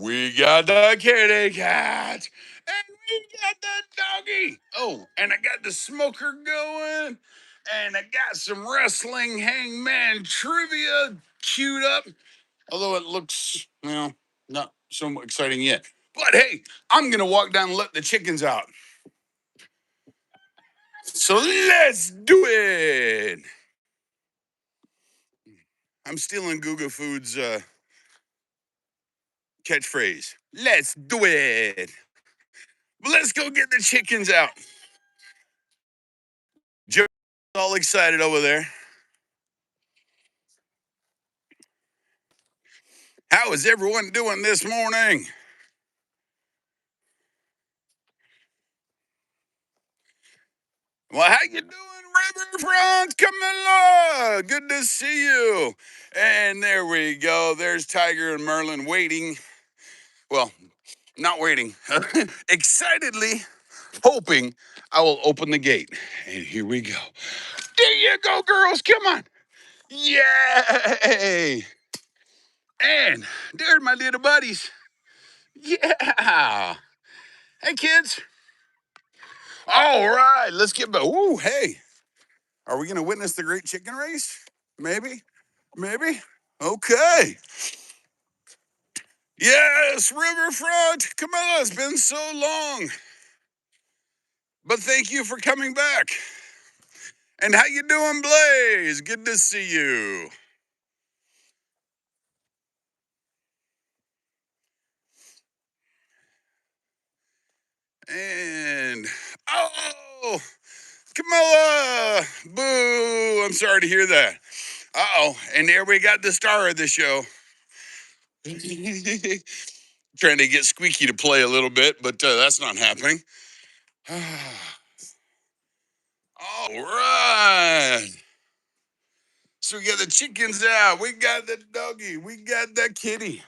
We got the kitty cat. And we got the doggy. Oh, and I got the smoker going. And I got some wrestling hangman trivia queued up. Although it looks, not so exciting yet. But hey, I'm going to walk down and let the chickens out. So let's do it. I'm stealing Google Foods' catchphrase. Let's do it. Let's go get the chickens out. Joe's all excited over there. How is everyone doing this morning? Well, how you doing, Riverfront Camilla? Good to see you. And there we go. There's Tiger and Merlin waiting. Well, not waiting. Excitedly hoping I will open the gate. And here we go. There you go, girls. Come on. Yay. And there's my little buddies. Yeah. Hey, kids. All right. Let's get back. Ooh, hey. Are we going to witness the great chicken race? Maybe. Okay. Yes, Riverfront. Camilla, it's been so long. But thank you for coming back. And how you doing, Blaze? Good to see you. And, oh, Camilla. Boo. I'm sorry to hear that. Uh-oh. And there we got the star of the show. Trying to get Squeaky to play a little bit, but that's not happening. All right. So we got the chickens out. We got the doggy. We got the kitty.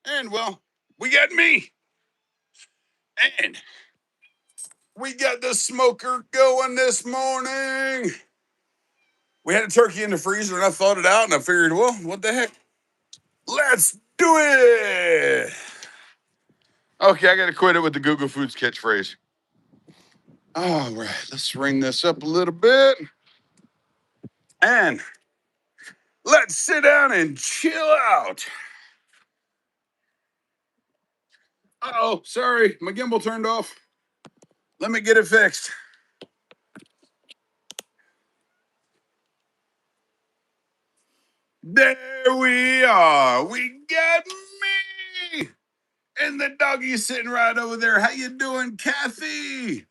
And, well, we got me. And we got the smoker going this morning. We had a turkey in the freezer, and I thawed it out, and I figured, well, what the heck? Let's do it. Okay, I got to quit it with the Google Foods catchphrase. All right, let's ring this up a little bit. And let's sit down and chill out. Uh-oh, sorry, my gimbal turned off. Let me get it fixed. There we are. We got me. And the doggy's sitting right over there. How you doing, Kathy?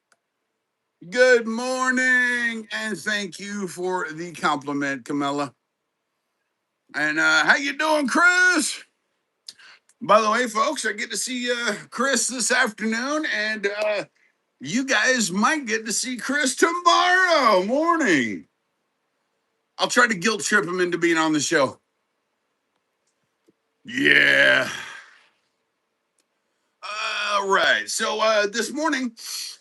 Good morning. And thank you for the compliment, Camilla. And how you doing, Chris? By the way, folks, I get to see Chris this afternoon, and you guys might get to see Chris tomorrow morning. I'll try to guilt trip him into being on the show. Yeah. All right. So this morning,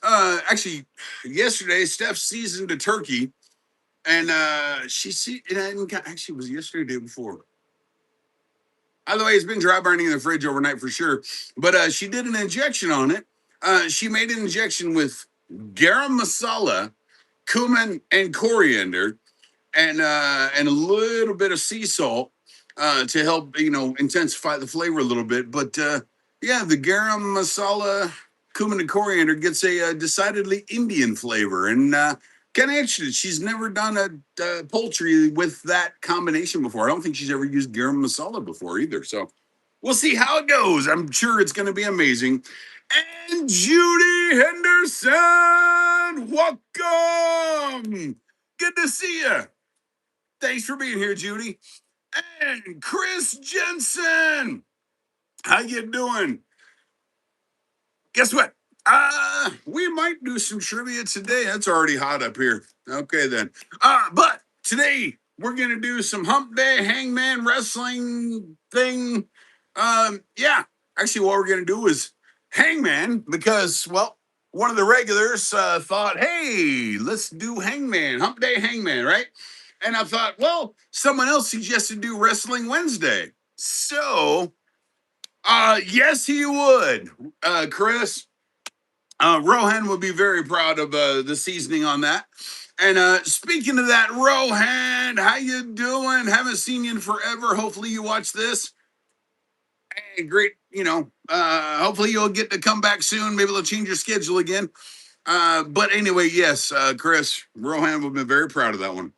actually, yesterday, Steph seasoned a turkey, and actually, it was yesterday, the day before. By the way, it's been dry burning in the fridge overnight for sure. But she did an injection on it. She made an injection with garam masala, cumin, and coriander, and a little bit of sea salt to help intensify the flavor a little bit. But yeah, the garam masala, cumin, and coriander gets a decidedly Indian flavor, and kind of interested. She's never done a poultry with that combination before. I don't think she's ever used garam masala before either. So we'll see how it goes. I'm sure it's going to be amazing. And Judy Henderson, welcome. Good to see you. Thanks for being here, Judy. And Chris Jensen, how you doing? Guess what? We might do some trivia today. That's already hot up here. Okay, then. But today we're gonna do some Hump Day Hangman wrestling thing. Yeah. Actually, what we're gonna do is Hangman because, well, one of the regulars thought, hey, let's do Hangman, Hump Day Hangman, right? And I thought, well, someone else suggested do Wrestling Wednesday. So Yes, he would. Chris, Rohan would be very proud of the seasoning on that. And speaking of that, Rohan, how you doing? Haven't seen you in forever. Hopefully you watch this. Hey, great. Hopefully you'll get to come back soon. Maybe they'll change your schedule again. But anyway, yes, Chris, Rohan would be very proud of that one.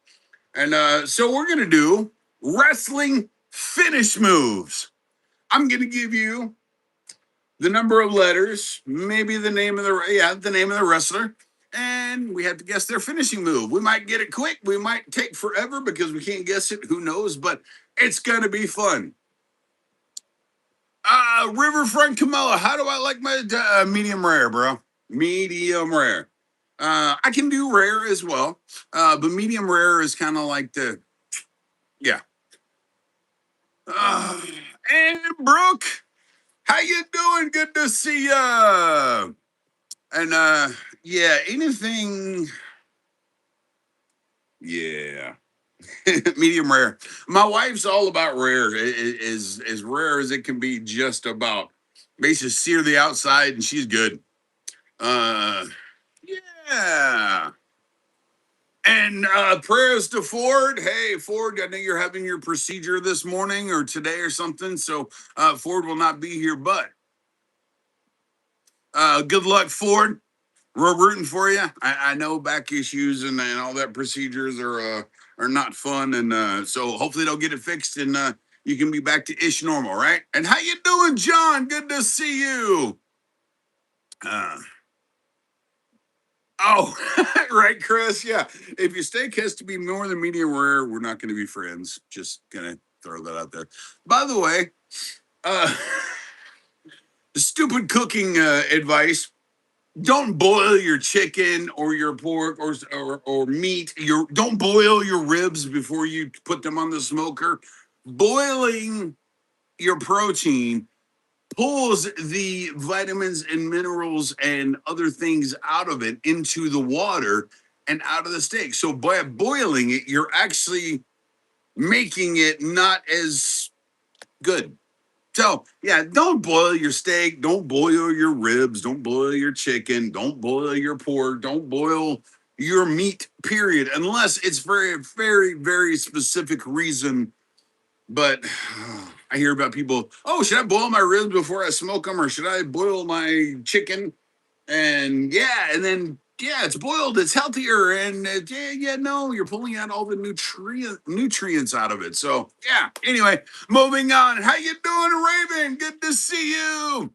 And so we're gonna do wrestling finish moves. I'm gonna give you the number of letters, maybe the name of the wrestler, and we have to guess their finishing move. We might get it quick, we might take forever because we can't guess it. Who knows? But it's gonna be fun. Riverfront Camilla, how do I like my medium rare, bro? Medium rare. I can do rare as well, but medium rare is kind of like yeah. Uh, and Brooke, how you doing? Good to see ya. And yeah, anything, yeah, medium rare. My wife's all about rare, as rare as it can be, just about. Basically, sear the outside, and she's good. Uh, yeah. And prayers to Ford. Hey, Ford, I know you're having your procedure this morning or today or something, so Ford will not be here. But good luck, Ford. We're rooting for you. I know back issues and all that procedures are not fun, and so hopefully they'll get it fixed and you can be back to ish normal, right? And how you doing, John? Good to see you. Uh, oh, right, Chris. Yeah, if your steak has to be more than medium rare, we're not going to be friends. Just gonna throw that out there. By the way, uh, stupid cooking advice. Don't boil your chicken or your pork or meat. Don't boil your ribs before you put them on the smoker. Boiling your protein pulls the vitamins and minerals and other things out of it into the water and out of the steak. So by boiling it, you're actually making it not as good. So, yeah, don't boil your steak. Don't boil your ribs. Don't boil your chicken. Don't boil your pork. Don't boil your meat, period, unless it's very, very, very specific reason. But I hear about people, oh, should I boil my ribs before I smoke them or should I boil my chicken? And yeah, and then yeah, it's boiled, it's healthier, and no, you're pulling out all the nutrients out of it. So yeah. Anyway, moving on. How you doing, Raven? Good to see you.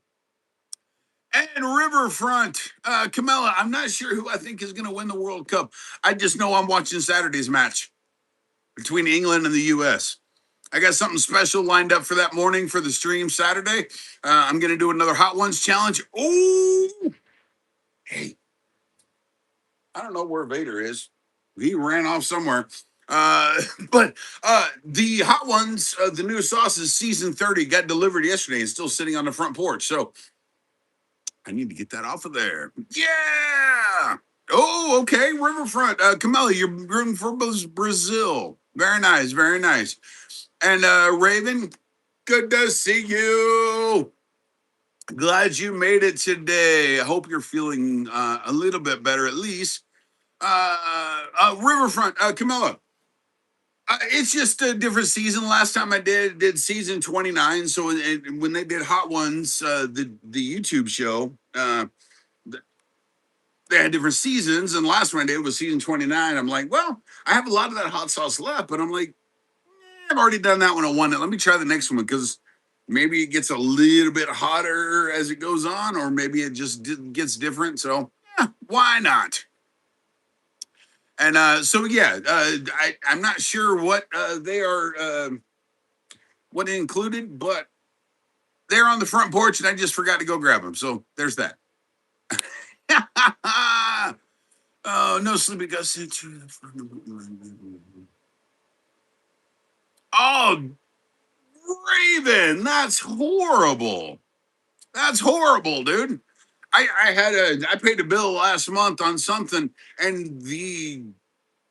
And Riverfront, Camilla. I'm not sure who I think is going to win the World Cup. I just know I'm watching Saturday's match between England and the U.S. I got something special lined up for that morning for the stream Saturday. I'm going to do another Hot Ones challenge. Oh, hey, I don't know where Vader is. He ran off somewhere. Uh, but the Hot Ones, the new sauces, season 30, got delivered yesterday and still sitting on the front porch. So I need to get that off of there. Yeah. Oh, okay. Riverfront. Camilla, you're rooting for Brazil. Very nice. Very nice. And Raven, good to see you. Glad you made it today. I hope you're feeling a little bit better at least. Riverfront, Camilla. It's just a different season. Last time I did season 29. So when they did Hot Ones, the YouTube show, they had different seasons. And the last one I did was season 29. I'm like, well, I have a lot of that hot sauce left, but I'm like, I've already done that one. I won it. Let me try the next one because maybe it gets a little bit hotter as it goes on, or maybe it just gets different. So yeah, why not? And so yeah, I'm not sure what they are, what it included, but they're on the front porch, and I just forgot to go grab them. So there's that. Oh, no sleeping goes into. Oh, Raven, that's horrible. That's horrible, dude. I paid a bill last month on something, and the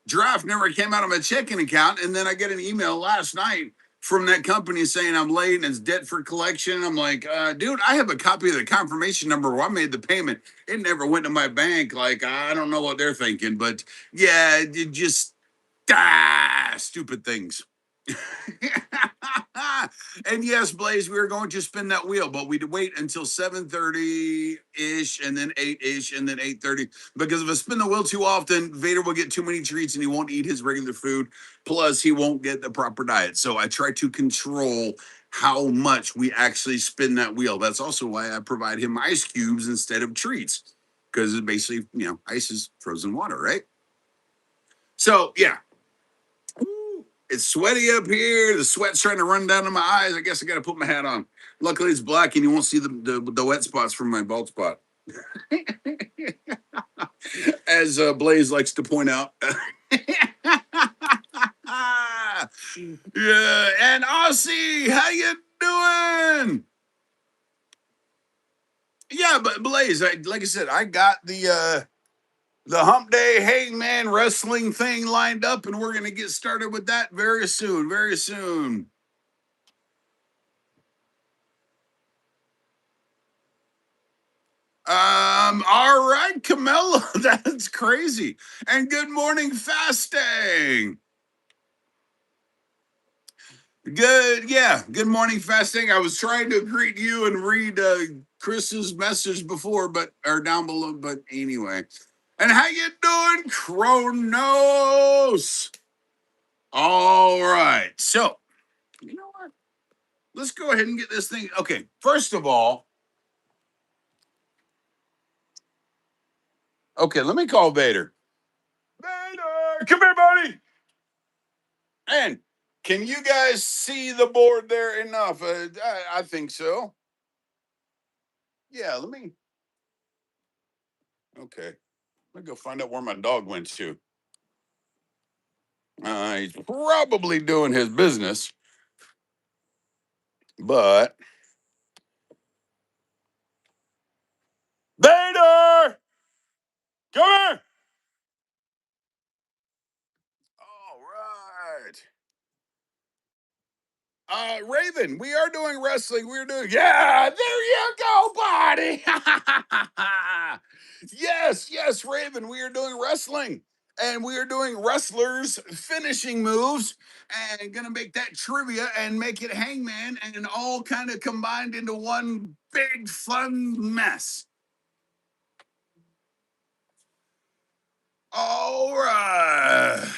draft never came out of my checking account. And then I get an email last night from that company saying I'm late and it's debt for collection. I'm like, dude, I have a copy of the confirmation number where I made the payment. It never went to my bank. Like, I don't know what they're thinking, but yeah, it just stupid things. And yes, Blaze, we were going to spin that wheel, but we'd wait until 7:30 ish, and then 8 ish, and then 8:30. Because if I spin the wheel too often, Vader will get too many treats and he won't eat his regular food. Plus, he won't get the proper diet. So I try to control how much we actually spin that wheel. That's also why I provide him ice cubes instead of treats, because it's basically, ice is frozen water, right? So yeah, it's sweaty up here. The sweat's trying to run down to my eyes. I guess I got to put my hat on. Luckily, it's black and you won't see the wet spots from my bald spot. As Blaze likes to point out. Yeah, and Aussie, how you doing? Yeah, but Blaze, like I said, I got the Hump Day Hangman wrestling thing lined up, and we're gonna get started with that very soon. Very soon. All right, Camilla, that's crazy. And good morning, fasting. Good, yeah. Good morning, fasting. I was trying to greet you and read Chris's message before, but or down below. But anyway, and how you doing, Kronos? All right. So you know what? Let's go ahead and get this thing. Okay. First of all, okay. Let me call Vader. Vader, come here, buddy. And can you guys see the board there enough? I think so. Yeah, let me. Okay. Let me go find out where my dog went to. He's probably doing his business, but. Vader! Come here! All right. Raven, we are doing wrestling. We're doing, yeah, there you go, buddy. Yes, yes, Raven, we are doing wrestling. And we are doing wrestlers finishing moves and gonna make that trivia and make it Hangman and all kind of combined into one big fun mess. All right.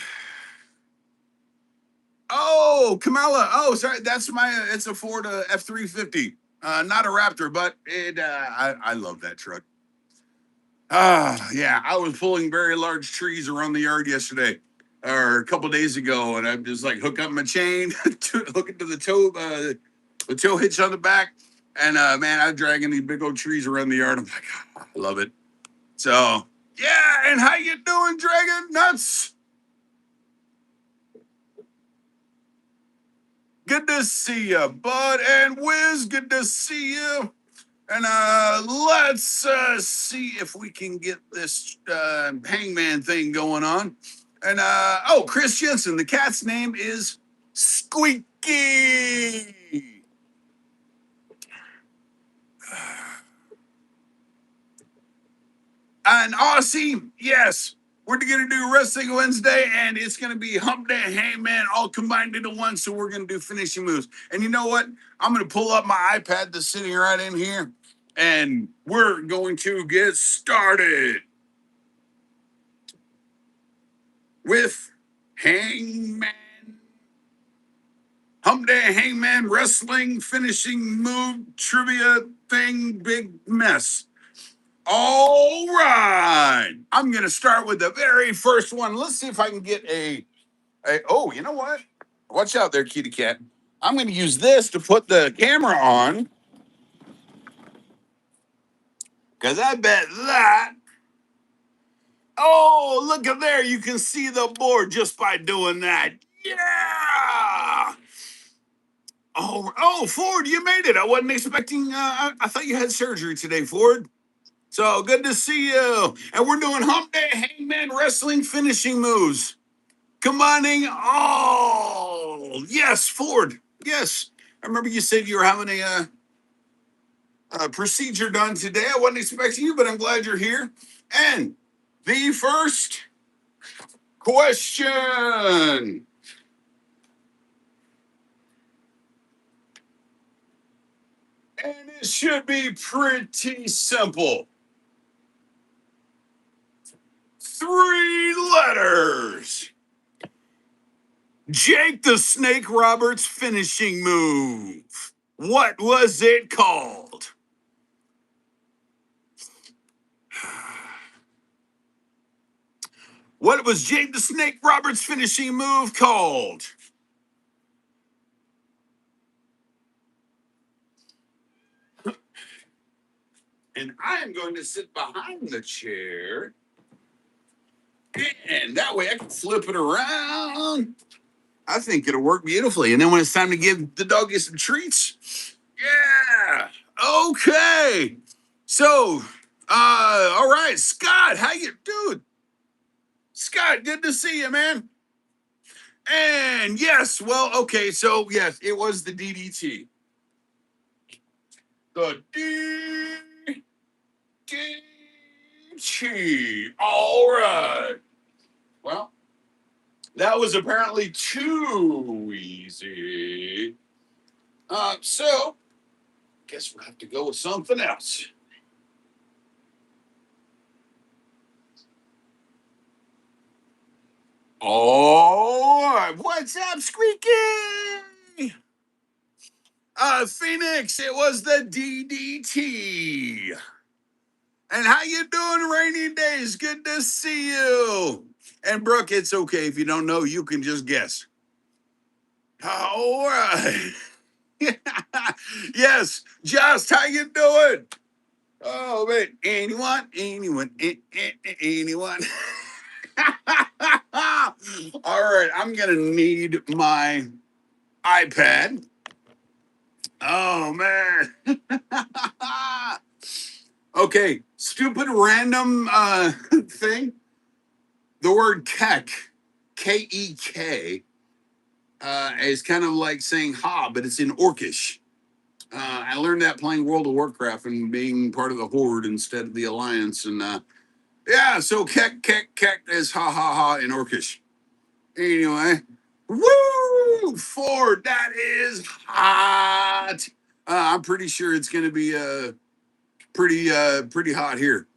Oh, Kamala. Oh, sorry. That's it's a Ford F-350. Not a Raptor, but I love that truck. Yeah. I was pulling very large trees around the yard yesterday or a couple days ago, and I'm just like hook up my chain, hook it to the tow hitch on the back. And man, I'm dragging these big old trees around the yard. I'm like, I love it. So yeah, and how you doing, Dragon Nuts? Good to see you, Bud and Wiz. Good to see you. And let's see if we can get this Hangman thing going on. And oh, Chris Jensen. The cat's name is Squeaky. And Aussie, yes, we're gonna do Wrestling Wednesday, and it's gonna be Hump Day, Hangman, all combined into one. So we're gonna do finishing moves. And you know what? I'm gonna pull up my iPad that's sitting right in here, and we're going to get started with Hangman. Hump Day, Hangman, wrestling finishing move trivia thing, big mess. All right. I'm going to start with the very first one. Let's see if I can get oh, you know what? Watch out there, kitty cat. I'm going to use this to put the camera on because I bet that. Oh, look at there. You can see the board just by doing that. Yeah. Oh, Ford, you made it. I wasn't expecting, I thought you had surgery today, Ford. So good to see you. And we're doing Hump Day Hangman Wrestling finishing moves. Combining all. Yes, Ford. Yes, I remember you said you were having a procedure done today. I wasn't expecting you, but I'm glad you're here. And the first question. And it should be pretty simple. 3 letters. Jake the Snake Roberts finishing move. What was it called? What was Jake the Snake Roberts finishing move called? And I am going to sit behind the chair. And that way I can flip it around. I think it'll work beautifully. And then when it's time to give the doggy some treats, yeah. Okay. So, all right, Scott, how you doing? Scott, good to see you, man. And yes, well, okay, so yes, it was the DDT. The DDT. All right. Well, that was apparently too easy. So guess we'll have to go with something else. All right, what's up, Squeaky? Phoenix, it was the DDT. And how you doing, rainy days? Good to see you. And Brooke, it's okay if you don't know, you can just guess. All right. Yes, Just, how you doing? Oh man, anyone, anyone. All right, I'm gonna need my iPad. Oh man. Okay, stupid random thing. The word kek, Kek, is kind of like saying ha, but it's in Orcish. I learned that playing World of Warcraft and being part of the Horde instead of the Alliance. And yeah, so kek is ha ha ha in Orcish. Anyway, woo! Ford, that is hot. I'm pretty sure it's going to be pretty hot here.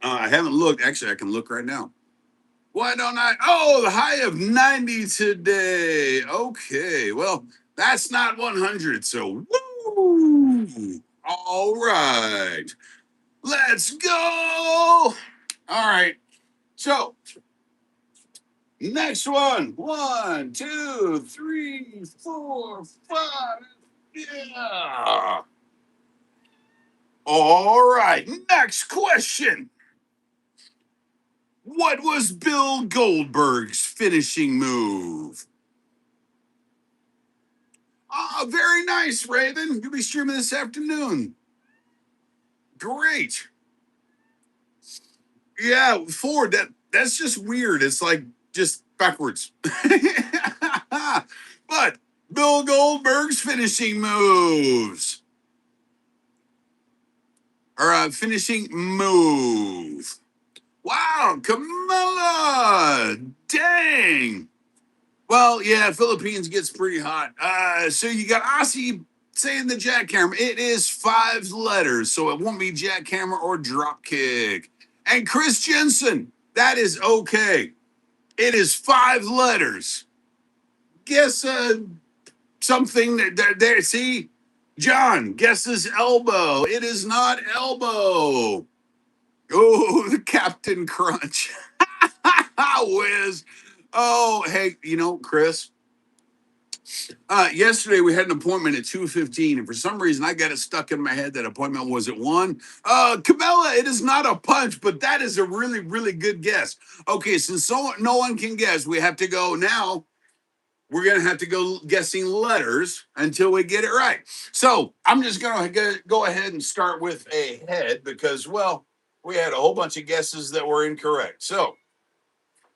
I haven't looked. Actually, I can look right now. Why don't I? Oh, the high of 90 today. Okay, well, that's not 100. So, woo! All right, let's go. All right, so next one. 1, 2, 3, 4, 5. Yeah. All right, next question. What was Bill Goldberg's finishing move? Oh, very nice, Raven. You'll be streaming this afternoon. Great. Yeah, Ford, that's just weird. It's like just backwards. But Bill Goldberg's finishing moves. Or finishing move. Wow, Camilla. Dang. Well, yeah, Philippines gets pretty hot. So you got Aussie saying the jackhammer. It is 5 letters, so it won't be jackhammer or dropkick. And Chris Jensen, that is okay. It is 5 letters. Guess something there. See, John guesses elbow. It is not elbow. Oh, the Captain Crunch. Whiz. Oh, hey, Chris. Yesterday we had an appointment at 2:15, and for some reason I got it stuck in my head that appointment was at 1. Camilla, it is not a punch, but that is a really, really good guess. Okay, since no one can guess, we have to go now. We're gonna have to go guessing letters until we get it right. So I'm just gonna go ahead and start with a head because, well, we had a whole bunch of guesses that were incorrect. So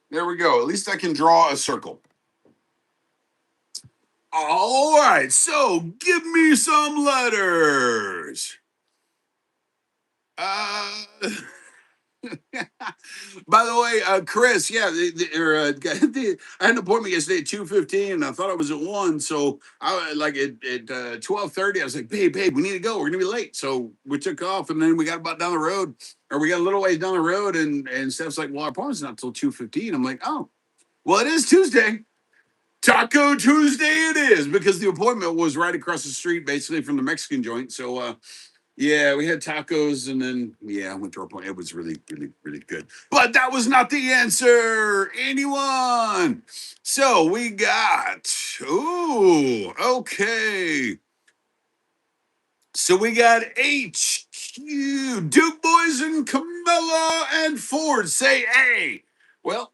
there we go. At least I can draw a circle. All right, so give me some letters. Uh, by the way, Chris, yeah, I had an appointment yesterday at 2:15, and I thought I was at 1. So I like at 12:30, I was like, babe, we need to go. We're gonna be late. So we took off, and then we got about down the road, or we got a little ways down the road, and Steph's like, well, our appointment's not till 2:15. I'm like, oh, well, it is Tuesday. Taco Tuesday it is, because the appointment was right across the street, basically from the Mexican joint. So yeah, we had tacos, and then yeah, I went to our appointment. It was really, really, really good. But that was not the answer. Anyone? So we got okay. So we got HQ, Duke Boys and Camilla and Ford. Say A. Well,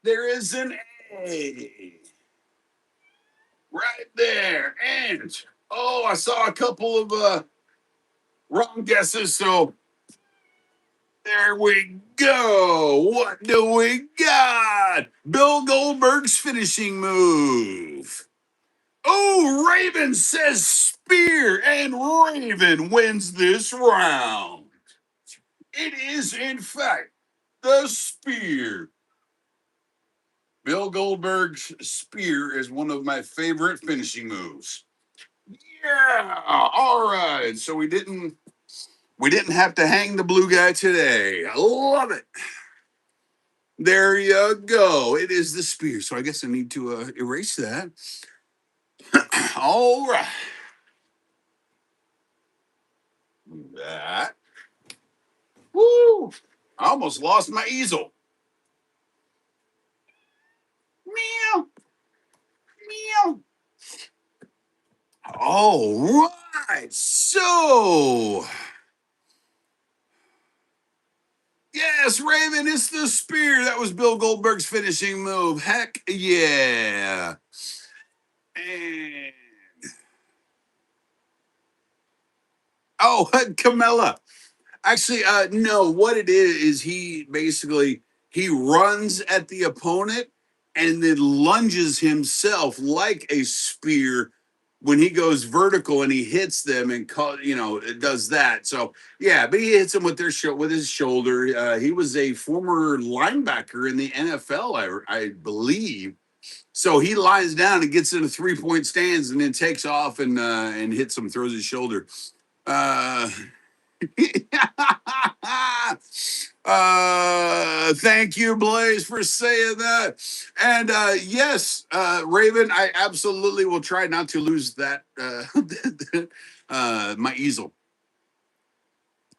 there is an A right there. And oh, I saw a couple of wrong guesses. So there we go. What do we got? Bill Goldberg's finishing move. Oh, Raven says spear, and Raven wins this round. It is, in fact, the spear. Bill Goldberg's spear is one of my favorite finishing moves. Yeah. All right. So we didn't have to hang the blue guy today. I love it. There you go. It is the spear. So I guess I need to erase that. All right. That. Woo. I almost lost my easel. Meow. Meow. All right. So, yes, Raven, it's the spear. That was Bill Goldberg's finishing move. Heck yeah. And, oh, Camilla. Actually, no. What it is he runs at the opponent and then lunges himself like a spear when he goes vertical and he hits them and it does that. So yeah, but he hits them with with his shoulder. He was a former linebacker in the NFL, I believe. So he lies down and gets into 3-point stands and then takes off and hits him, throws his shoulder. Uh, thank you, Blaze, for saying that. And yes, Raven, I absolutely will try not to lose that my easel.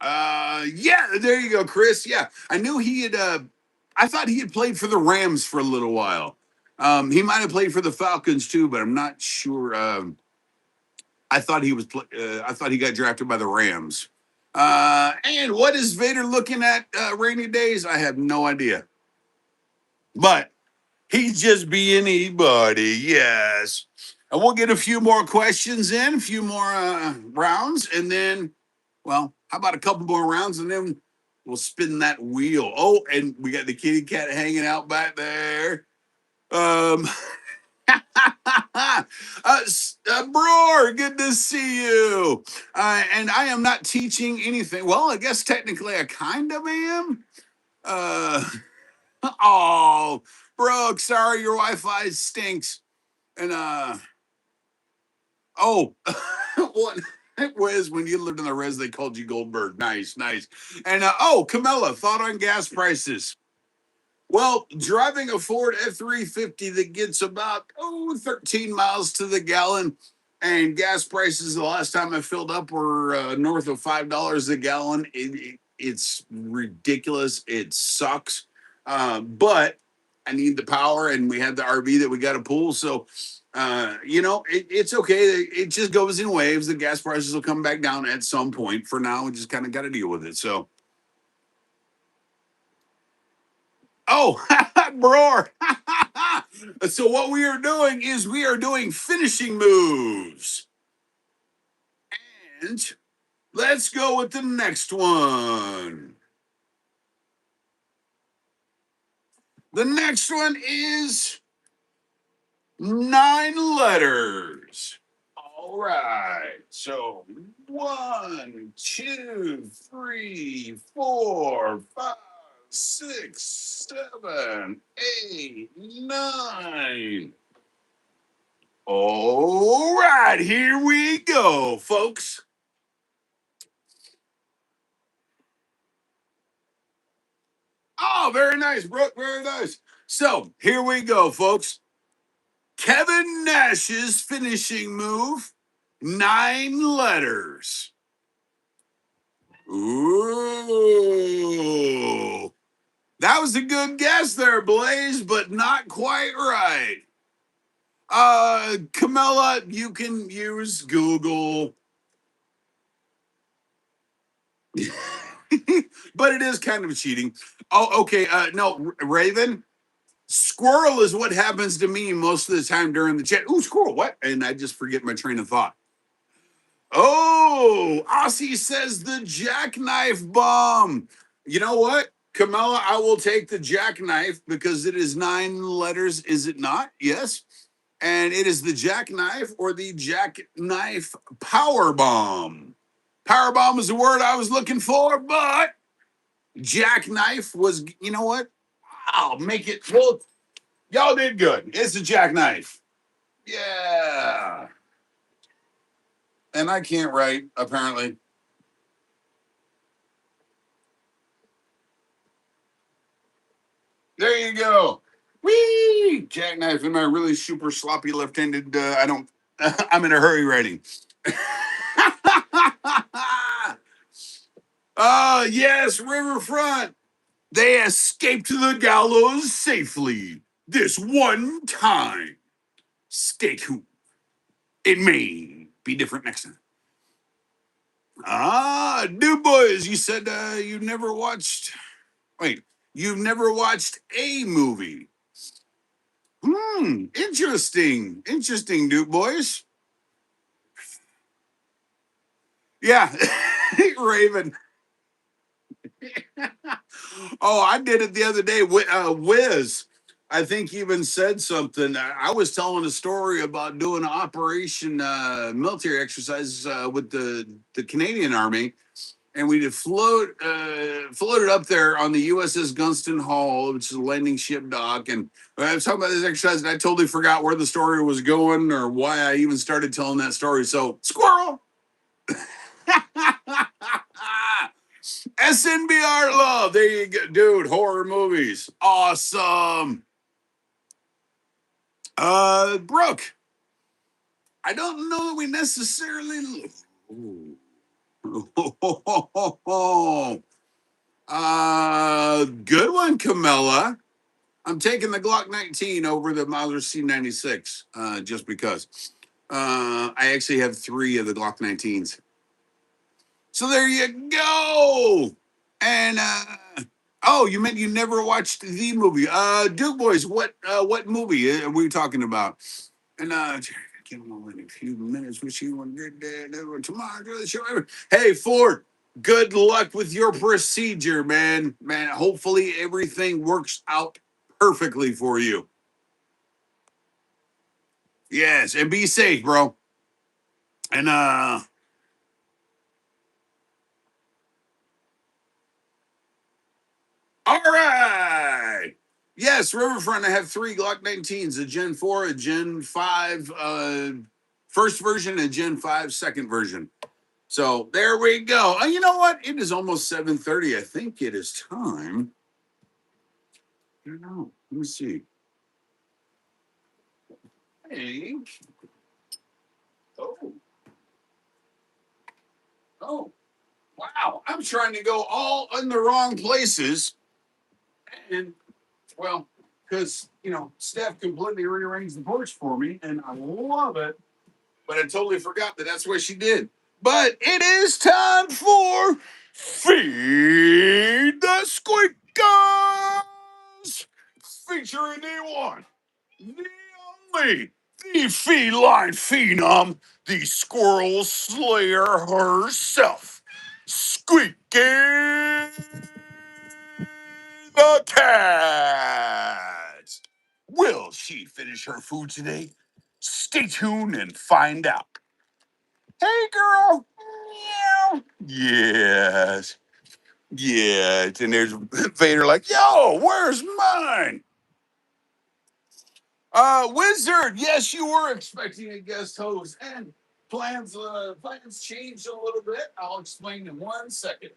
Yeah, there you go, Chris. Yeah, I knew he had. I thought he had played for the Rams for a little while. He might have played for the Falcons too, but I'm not sure. I thought he was. I thought he got drafted by the Rams. And what is Vader looking at rainy days? I have no idea. But he's just being anybody. Yes. And we'll get a few more questions in, a few more rounds, and then, well, how about a couple more rounds, and then we'll spin that wheel. Oh, and we got the kitty cat hanging out back there. Um, Brewer, good to see you. And I am not teaching anything. Well, I guess technically I kind of am. Uh, oh, Brooke, sorry your Wi-Fi stinks. And oh, what? It was when you lived in the res, they called you Goldberg. Nice, nice. And oh, Camilla, thought on gas prices. Well, driving a Ford F-350 that gets about 13 miles to the gallon, and gas prices the last time I filled up were north of $5 a gallon. It's ridiculous. It sucks. But I need the power, and we have the RV that we got to pull. So, it's okay. It just goes in waves. The gas prices will come back down at some point. For now, we just kind of got to deal with it. So, oh, Roar. So what we are doing is we are doing finishing moves. And let's go with the next one. The next one is 9 letters. All right. So 1, 2, 3, 4, 5, 6, 7, 8, 9. All right, here we go, folks. Oh, very nice, Brooke. Very nice. So here we go, folks. Kevin Nash's finishing move, 9 letters. Ooh. That was a good guess there, Blaze, but not quite right. Camilla, you can use Google. But it is kind of cheating. Oh, okay. No, Raven. Squirrel is what happens to me most of the time during the chat. Ooh, squirrel, what? And I just forget my train of thought. Oh, Aussie says the jackknife bomb. You know what? Kamala, I will take the jackknife because it is 9 letters, is it not? Yes. And it is the jackknife or the jackknife power bomb. Power bomb is the word I was looking for, but jackknife was, you know what? I'll make it. Well, y'all did good. It's a jackknife. Yeah. And I can't write, apparently. There you go. Whee! Jackknife in my really super sloppy left-handed. I don't. I'm in a hurry writing. Yes, Riverfront. They escaped to the gallows safely this one time. Stay tuned. It may be different next time. New boys, you said you never watched. Wait, you've never watched a movie. Interesting. Interesting, Duke boys. Yeah, Raven. Oh, I did it the other day. Wiz, I think even said something. I was telling a story about doing an operation military exercise with the Canadian Army, and we did floated up there on the USS Gunston Hall, which is a landing ship dock. And I was talking about this exercise, and I totally forgot where the story was going or why I even started telling that story. So, squirrel. SNBR love. There you go, dude. Horror movies, awesome. Brooke. I don't know that we necessarily. Ooh. Good one, Camilla. I'm taking the Glock 19 over the Mauser C96, just because. I actually have 3 of the Glock 19s. So there you go. And oh, you meant you never watched the movie. Duke Boys, what movie are we talking about? And give him in a few minutes. Wish you one good day. Tomorrow, do the show. Hey, Ford, good luck with your procedure, man. Man, hopefully everything works out perfectly for you. Yes, and be safe, bro. And all right. Yes, Riverfront. I have 3 Glock 19s: a Gen 4, a Gen 5 first version, and Gen 5 second version. So there we go. You know what? It is almost 7:30. I think it is time. I don't know. Let me see. Hey. Oh. Oh. Wow. I'm trying to go all in the wrong places. And well, because Steph completely rearranged the porch for me, and I love it. But I totally forgot that that's what she did. But it is time for Feed the Squeakers, featuring the one, the only, the feline phenom, the squirrel slayer herself, Squeaky the Cat. Will she finish her food today? Stay tuned and find out. Hey, girl. Meow. Yes. Yeah. And there's Vader like, yo, where's mine? Wizard, yes, you were expecting a guest host, and plans changed a little bit. I'll explain in 1 second.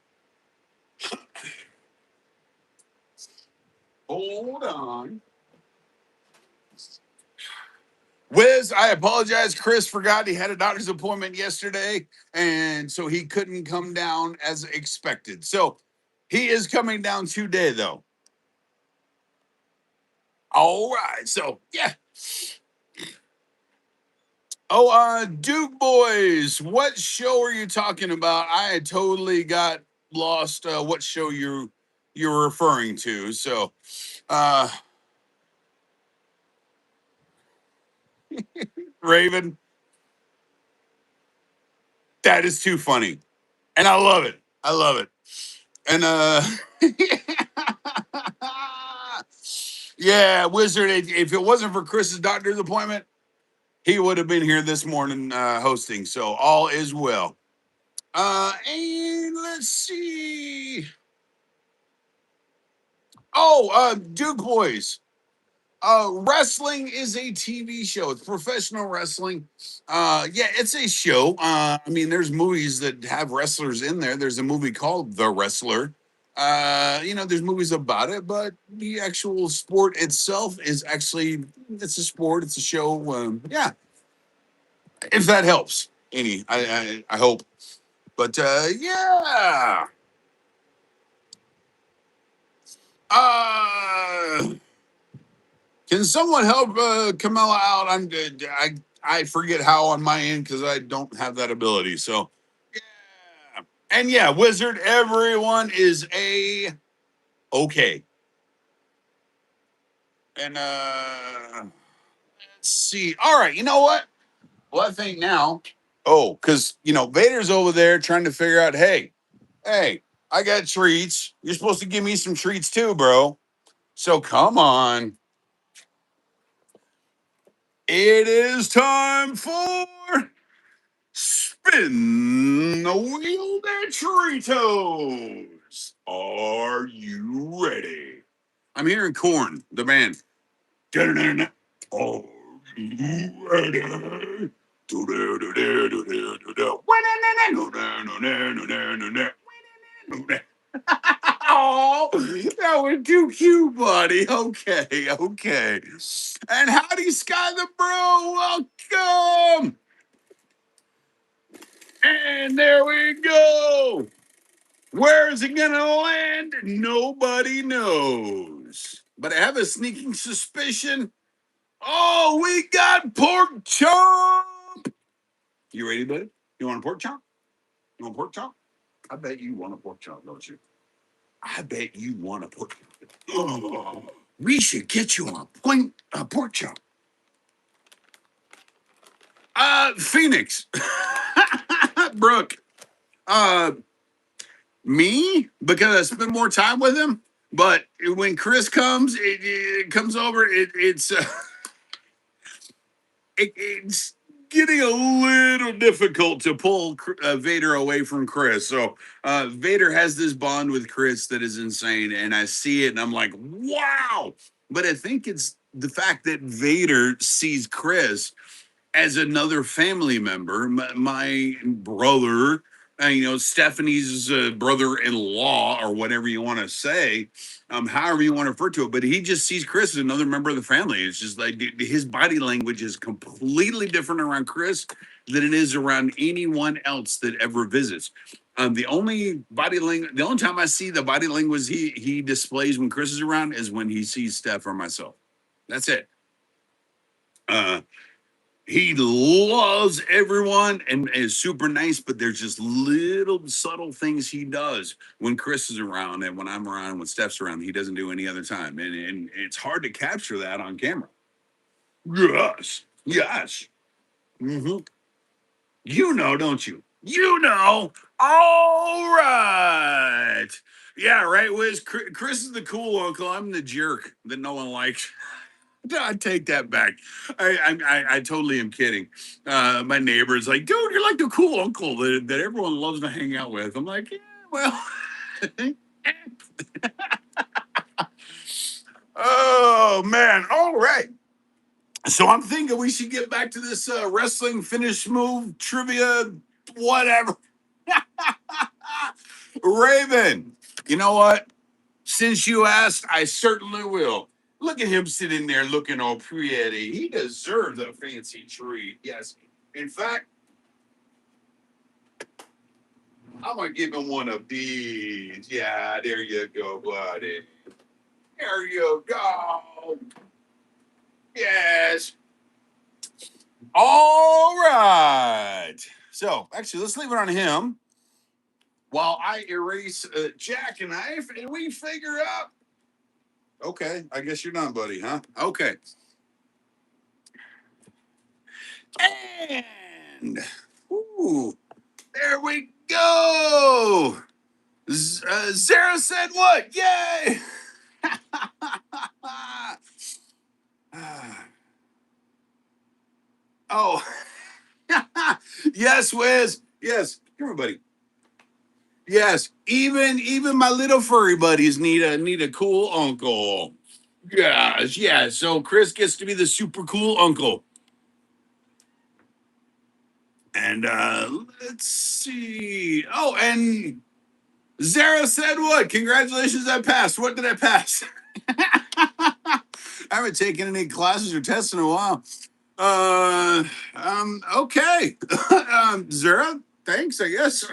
Hold on. Wiz, I apologize. Chris forgot he had a doctor's appointment yesterday, and so he couldn't come down as expected. So he is coming down today, though. All right. So yeah. Oh, Duke Boys, what show are you talking about? I totally got lost. What show you're referring to? So, uh, Raven, that is too funny, and I love it. I love it. And yeah, Wizard. If it wasn't for Chris's doctor's appointment, he would have been here this morning hosting. So all is well. And let's see. Oh, Duke Boys. Wrestling is a TV show. It's professional wrestling. Yeah, it's a show. I mean, there's movies that have wrestlers in there. There's a movie called The Wrestler. There's movies about it, but the actual sport itself is actually it's a sport. It's a show. Yeah, if that helps any, I hope. But yeah. Uh Can someone help Camilla out? I'm good. I forget how on my end because I don't have that ability. So yeah, and yeah, Wizard. Everyone is a okay. And let's see. All right, you know what? Well, I think now. Oh, because Vader's over there trying to figure out. Hey, I got treats. You're supposed to give me some treats too, bro. So come on. It is time for Spin the Wheel Doritos. Are you ready? I'm hearing corn, the band. Are you ready? Oh, that was too cute, buddy. Okay, okay. And howdy, Sky the Bro. Welcome. And there we go. Where is it going to land? Nobody knows. But I have a sneaking suspicion. Oh, we got pork chop. You ready, buddy? You want a pork chop? You want pork chop? I bet you want a pork chop, don't you? I bet you want a pork chop. Oh, we should get you a pork chop. Phoenix. Brooke. Uh, Me because I spend more time with him. But when Chris comes, it comes over. It's getting a little difficult to pull Vader away from Chris. So Vader has this bond with Chris that is insane, and I see it, and I'm like, wow. But I think it's the fact that Vader sees Chris as another family member, my brother, Stephanie's brother-in-law, or whatever you want to say, however you want to refer to it. But he just sees Chris as another member of the family. It's just like his body language is completely different around Chris than it is around anyone else that ever visits. The only time I see the body language he displays when Chris is around is when he sees Steph or myself. That's it. Uh, he loves everyone and is super nice, but there's just little subtle things he does when Chris is around and when I'm around, when Steph's around, he doesn't do any other time. And it's hard to capture that on camera. Yes. Yes. Mm-hmm. You know, don't you? You know. All right. Yeah, right, Wiz. Chris is the cool uncle. I'm the jerk that no one likes. I take that back. I totally am kidding. My neighbor's like, dude, you're like the cool uncle that everyone loves to hang out with. I'm like, yeah, well. Oh man! All right. So I'm thinking we should get back to this wrestling finish move trivia, whatever. Raven, you know what? Since you asked, I certainly will. Look at him sitting there looking all pretty. He deserves a fancy treat. Yes. In fact, I'm gonna give him one of these. Yeah, there you go, buddy. There you go. Yes. All right. So actually, let's leave it on him while I erase jackknife and we figure out. Okay, I guess you're done, buddy, huh? Okay. And ooh, there we go. Sarah said what? Yay! Oh, yes, Wiz. Yes, come here, buddy. Yes, even my little furry buddies need a cool uncle. Yes, yeah. So Chris gets to be the super cool uncle. And let's see. Oh, and Zara said what? Congratulations, I passed. What did I pass? I haven't taken any classes or tests in a while. Okay. Zara, thanks, I guess.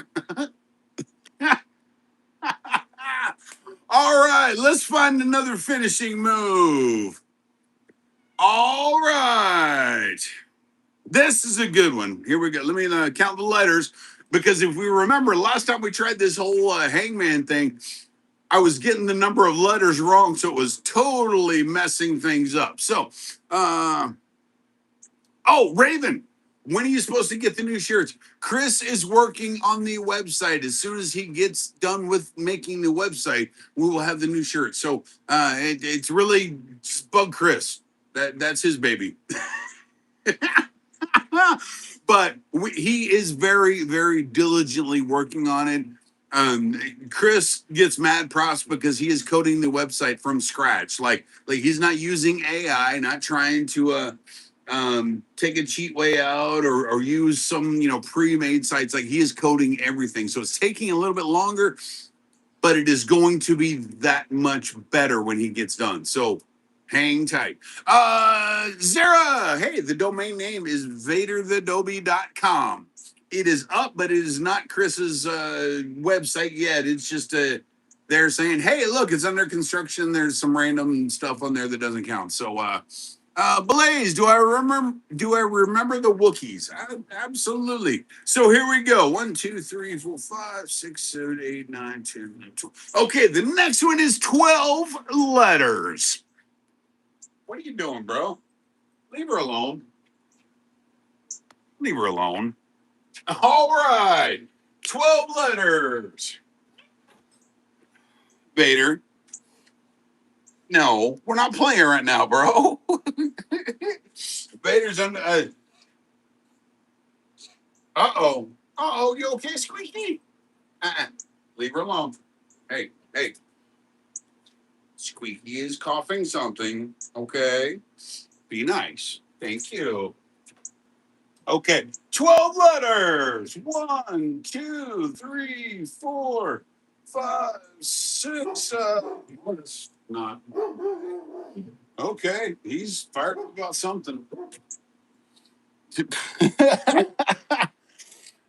All right, let's find another finishing move. All right. This is a good one. Here we go. Let me count the letters because if we remember, last time we tried this whole hangman thing, I was getting the number of letters wrong, so it was totally messing things up. So, oh, Raven, when are you supposed to get the new shirts? Chris is working on the website. As soon as he gets done with making the website, we will have the new shirts. So it's really just bug Chris. That's his baby. But he is very, very diligently working on it. Chris gets mad props because he is coding the website from scratch. Like he's not using AI, not trying to take a cheat way out or use some pre-made sites. Like he is coding everything, so it's taking a little bit longer, but it is going to be that much better when he gets done. So hang tight. Zara, hey, the domain name is VaderTheDobie.com. It is up, but it is not Chris's website yet. It's just they're saying, hey, look, it's under construction. There's some random stuff on there that doesn't count. So Blaze, do I remember the Wookiees? Absolutely. So here we go. 1, 2, 3, 4, 5, 6, 7, 8, 9, 10, 11, 12. Okay, the next one is 12 letters. What are you doing, bro? Leave her alone. Leave her alone. All right. 12 letters. Vader. No, we're not playing right now, bro. Vader's on. Uh-oh. Uh-oh, you okay, Squeaky? Uh-uh. Leave her alone. Hey, hey. Squeaky is coughing something. Okay. Be nice. Thank you. Okay. 12 letters. 1, 2, 3, 4, 5, 6. What's not? Okay. He's fired up about something.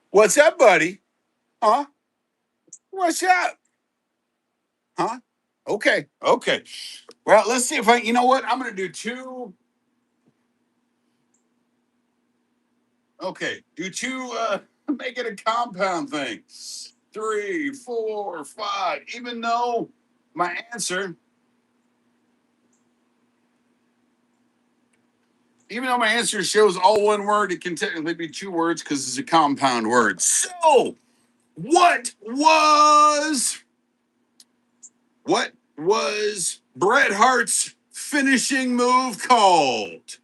What's up, buddy? Huh? What's up? Huh? Okay. Okay. Well, let's see if you know what? I'm going to do two. Okay. Do two, make it a compound thing. 3, 4, 5. Even though my answer, shows all one word, it can technically be two words because it's a compound word. So, what was Bret Hart's finishing move called?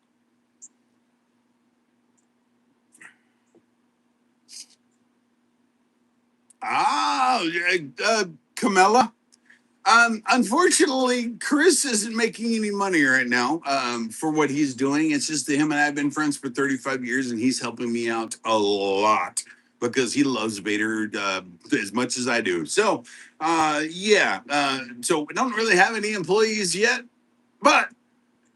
Ah, Camilla. Unfortunately, Chris isn't making any money right now for what he's doing. It's just that him and I have been friends for 35 years, and he's helping me out a lot because he loves Vader as much as I do. So, yeah. So we don't really have any employees yet, but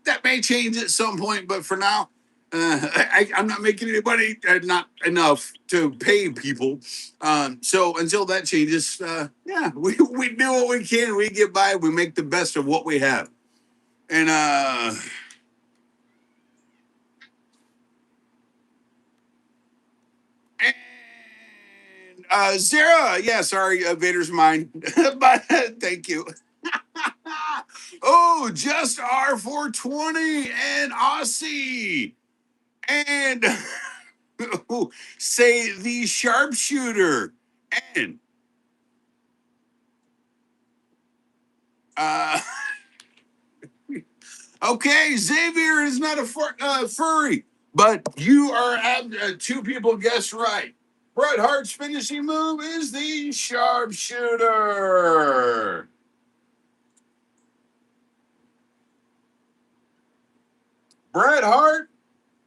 that may change at some point. But for now, I'm not making any money, not enough to pay people. So until that changes, yeah, we do what we can. We get by. We make the best of what we have. And Sarah, yeah, sorry, Vader's mine, but thank you. Oh, just R420 and Aussie and say the sharpshooter and uh okay, Xavier is not a furry, but you are two people guessed right. Bret Hart's finishing move is the sharpshooter. Bret Hart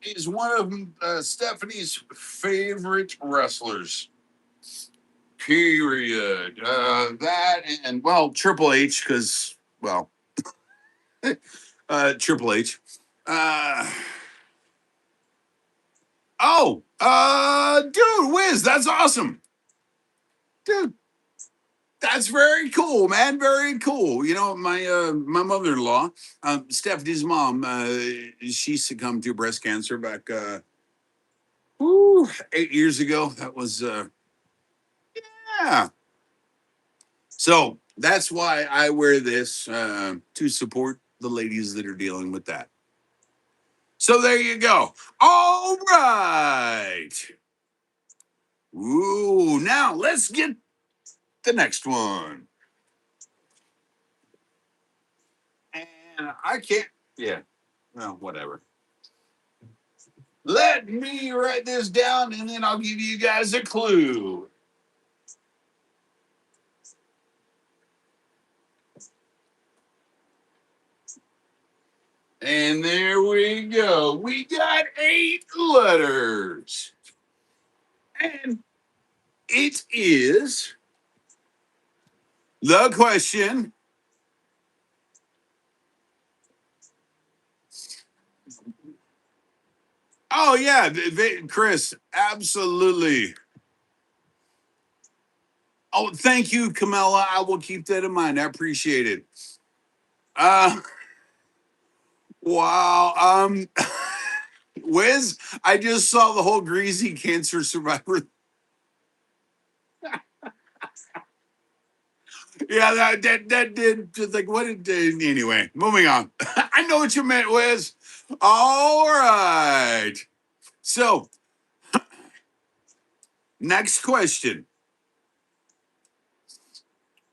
is one of Stephanie's favorite wrestlers. Period. That and well, Triple H because well, Triple H. Uh, dude, Wiz, that's awesome, dude. That's very cool, man. Very cool. You know, my mother-in-law, Stephanie's mom, she succumbed to breast cancer back 8 years ago. That was yeah. So that's why I wear this to support the ladies that are dealing with that. So there you go. All right. Ooh, now let's get the next one. And I can't, yeah, well, whatever. Let me write this down and then I'll give you guys a clue. And there we go. We got 8 letters. And it is the question. Oh, yeah, Chris, absolutely. Oh, thank you, Camilla. I will keep that in mind. I appreciate it. Uh, wow. Wiz, I just saw the whole greasy cancer survivor. Yeah, that did just like what it did. Anyway, moving on. I know what you meant, Wiz. All right. So, next question.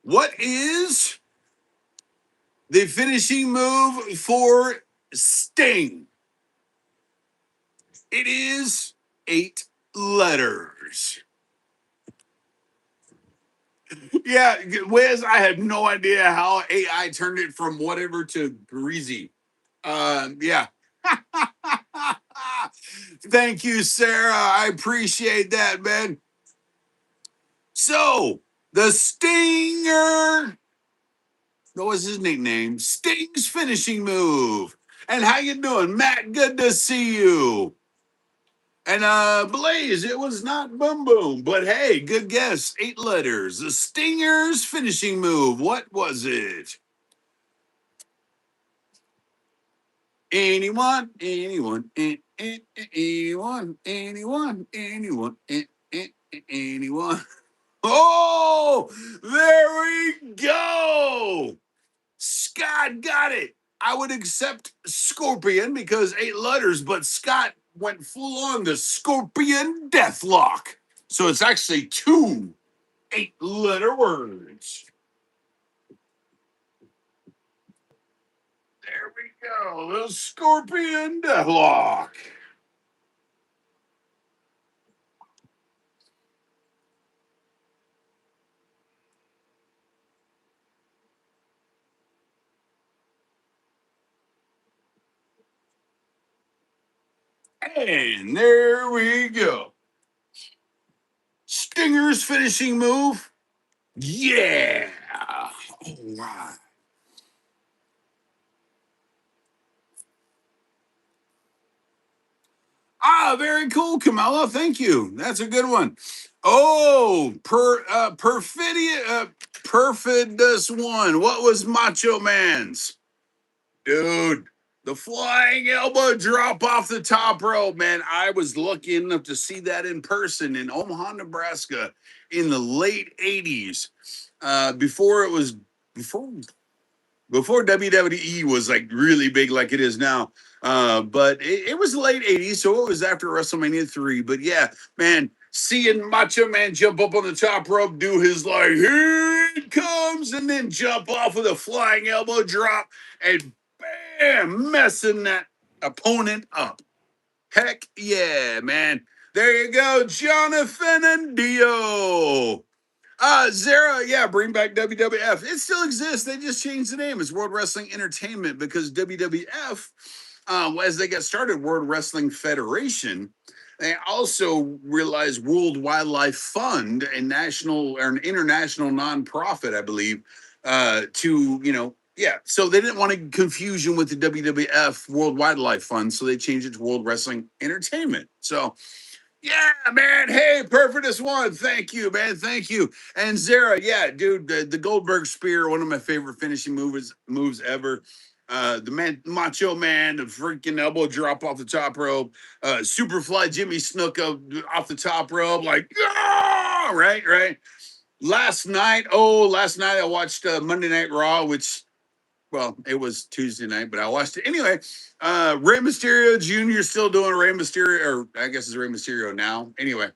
What is the finishing move for Sting? It is 8 letters. Yeah, Wiz, I had no idea how AI turned it from whatever to greasy. Yeah. Thank you, Sarah. I appreciate that, man. So, the Stinger, what was his nickname? Sting's finishing move. And how you doing, Matt? Good to see you. And Blaze, it was not Boom Boom, but hey, good guess. 8 letters. The Stinger's finishing move. What was it? Anyone. Oh, there we go. Scott got it. I would accept Scorpion because 8 letters, but Scott went full on the Scorpion Deathlock. So it's actually 2 8-letter words. There we go. The Scorpion Deathlock. And there we go. Stinger's finishing move. Yeah. All right. Ah, very cool, Kamala. Thank you. That's a good one. Oh, perfidus one. What was Macho Man's? Dude, the flying elbow drop off the top rope, man. I was lucky enough to see that in person in Omaha, Nebraska in the late 80s. Before it was before WWE was like really big like it is now. But it was the late 80s, so it was after WrestleMania 3. But yeah, man, seeing Macho Man jump up on the top rope, do his like, here it comes, and then jump off with a flying elbow drop and bam, messing that opponent up. Heck yeah, man. There you go, Jonathan and Dio. Zara, yeah, bring back WWF. It still exists. They just changed the name. It's World Wrestling Entertainment because WWF, as they got started, World Wrestling Federation, they also realized World Wildlife Fund, a national or an international nonprofit, I believe, yeah. So they didn't want to confusion with the WWF World Wildlife Fund, so they changed it to World Wrestling Entertainment. So yeah, man. Hey, perfectest one. Thank you, man. Thank you. And Zara, yeah, dude, the Goldberg spear, one of my favorite finishing moves ever. The man, Macho Man, the freaking elbow drop off the top rope. Superfly Jimmy Snuka off the top rope, like, ah, right. Last night I watched Monday Night Raw, which well, it was Tuesday night, but I watched it anyway. Rey Mysterio Jr. still doing Rey Mysterio, or I guess it's Rey Mysterio now. Anyway,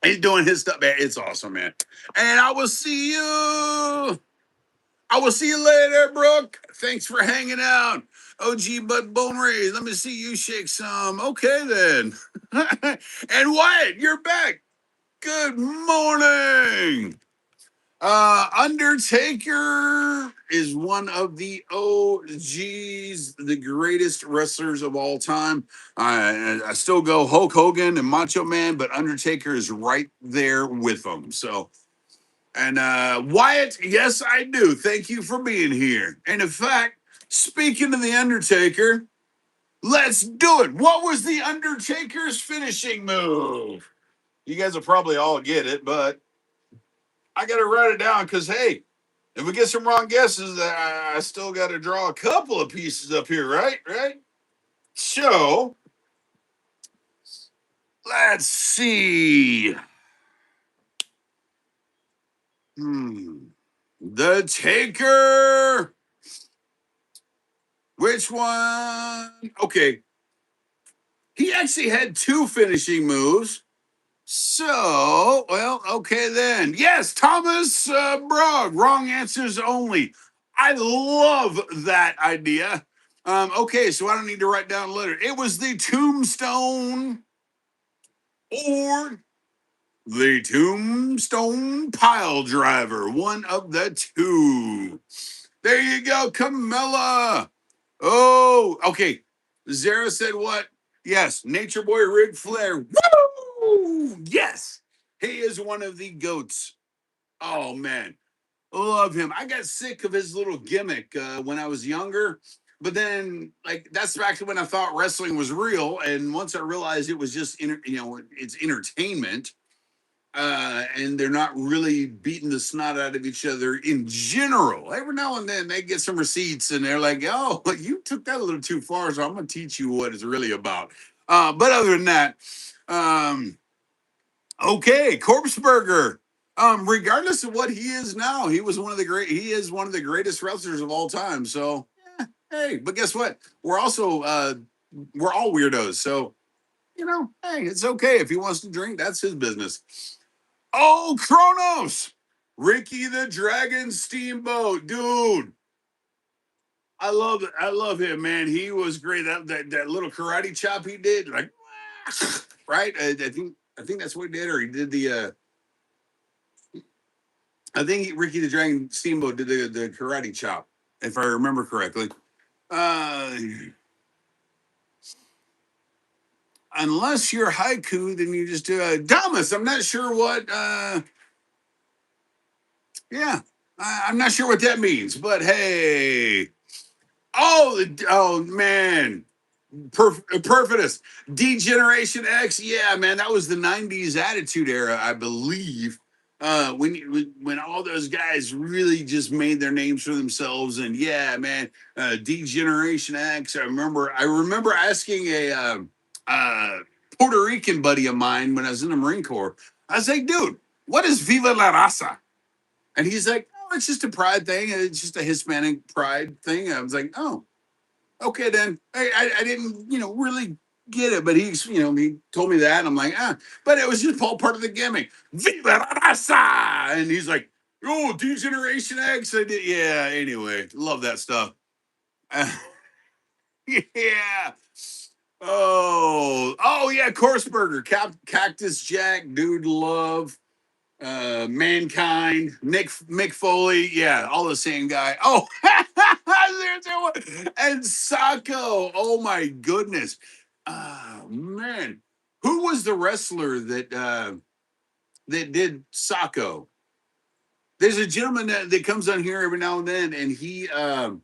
he's doing his stuff, man. It's awesome, man. And I will see you. I will see you later, Brooke. Thanks for hanging out. OG Bud Bone Rays. Let me see you shake some. Okay, then. And Wyatt, you're back. Good morning. Undertaker is one of the OGs, the greatest wrestlers of all time. I still go Hulk Hogan and Macho Man, but Undertaker is right there with them. So, and Wyatt, yes, I do. Thank you for being here. And in fact, speaking of the Undertaker, let's do it. What was the Undertaker's finishing move? You guys will probably all get it, but I got to write it down because, hey, if we get some wrong guesses, I still got to draw a couple of pieces up here, right? Right? So, let's see. The Taker. Which one? Okay. He actually had two finishing moves. So, well, okay then. Yes, Thomas Brogg. Wrong answers only. I love that idea. Okay, so I don't need to write down a letter. It was the Tombstone or the Tombstone Pile Driver. One of the two. There you go, Camilla. Oh, okay. Zara said what? Yes, Nature Boy Ric Flair. Woo! Yes, he is one of the goats. Oh man, love him. I got sick of his little gimmick when I was younger, but then like that's back to when I thought wrestling was real, and once I realized it was just it's entertainment and they're not really beating the snot out of each other in general. Every now and then they get some receipts and they're like, oh, you took that a little too far, so I'm going to teach you what it's really about. But other than that, um, okay, Corpse Burger. Regardless of what he is now, he is one of the greatest wrestlers of all time. So, hey, but guess what? We're all weirdos. So, hey, it's okay. If he wants to drink, that's his business. Oh, Kronos! Ricky the Dragon Steamboat. Dude, I love it. I love him, man. He was great. That little karate chop he did, like right. I think that's what he did, or he did the. I think Ricky the Dragon Steamboat did the karate chop, if I remember correctly. Uh, unless you're haiku, then you just do Thomas. I'm not sure what. Yeah, I'm not sure what that means, but hey. Oh man. Perfidus. Degeneration X. Yeah, man, that was the '90s Attitude Era, I believe. When all those guys really just made their names for themselves, and yeah, man, Degeneration X. I remember asking a uh, Puerto Rican buddy of mine when I was in the Marine Corps. I was like, dude, what is Viva la Raza? And he's like, oh, it's just a pride thing. It's just a Hispanic pride thing. I was like, oh, okay, then I didn't, really get it, but he told me that, and I'm like, but it was just all part of the gimmick. Viva la raza! And he's like, oh, Degeneration X. I did, yeah. Anyway, love that stuff. Uh, yeah. Oh yeah, Courseburger, Cactus Jack, Dude Love, Mankind, Mick Foley, yeah, all the same guy. Oh, and Sacco. Oh my goodness. Man, who was the wrestler that did Sacco? There's a gentleman that comes on here every now and then, and he's a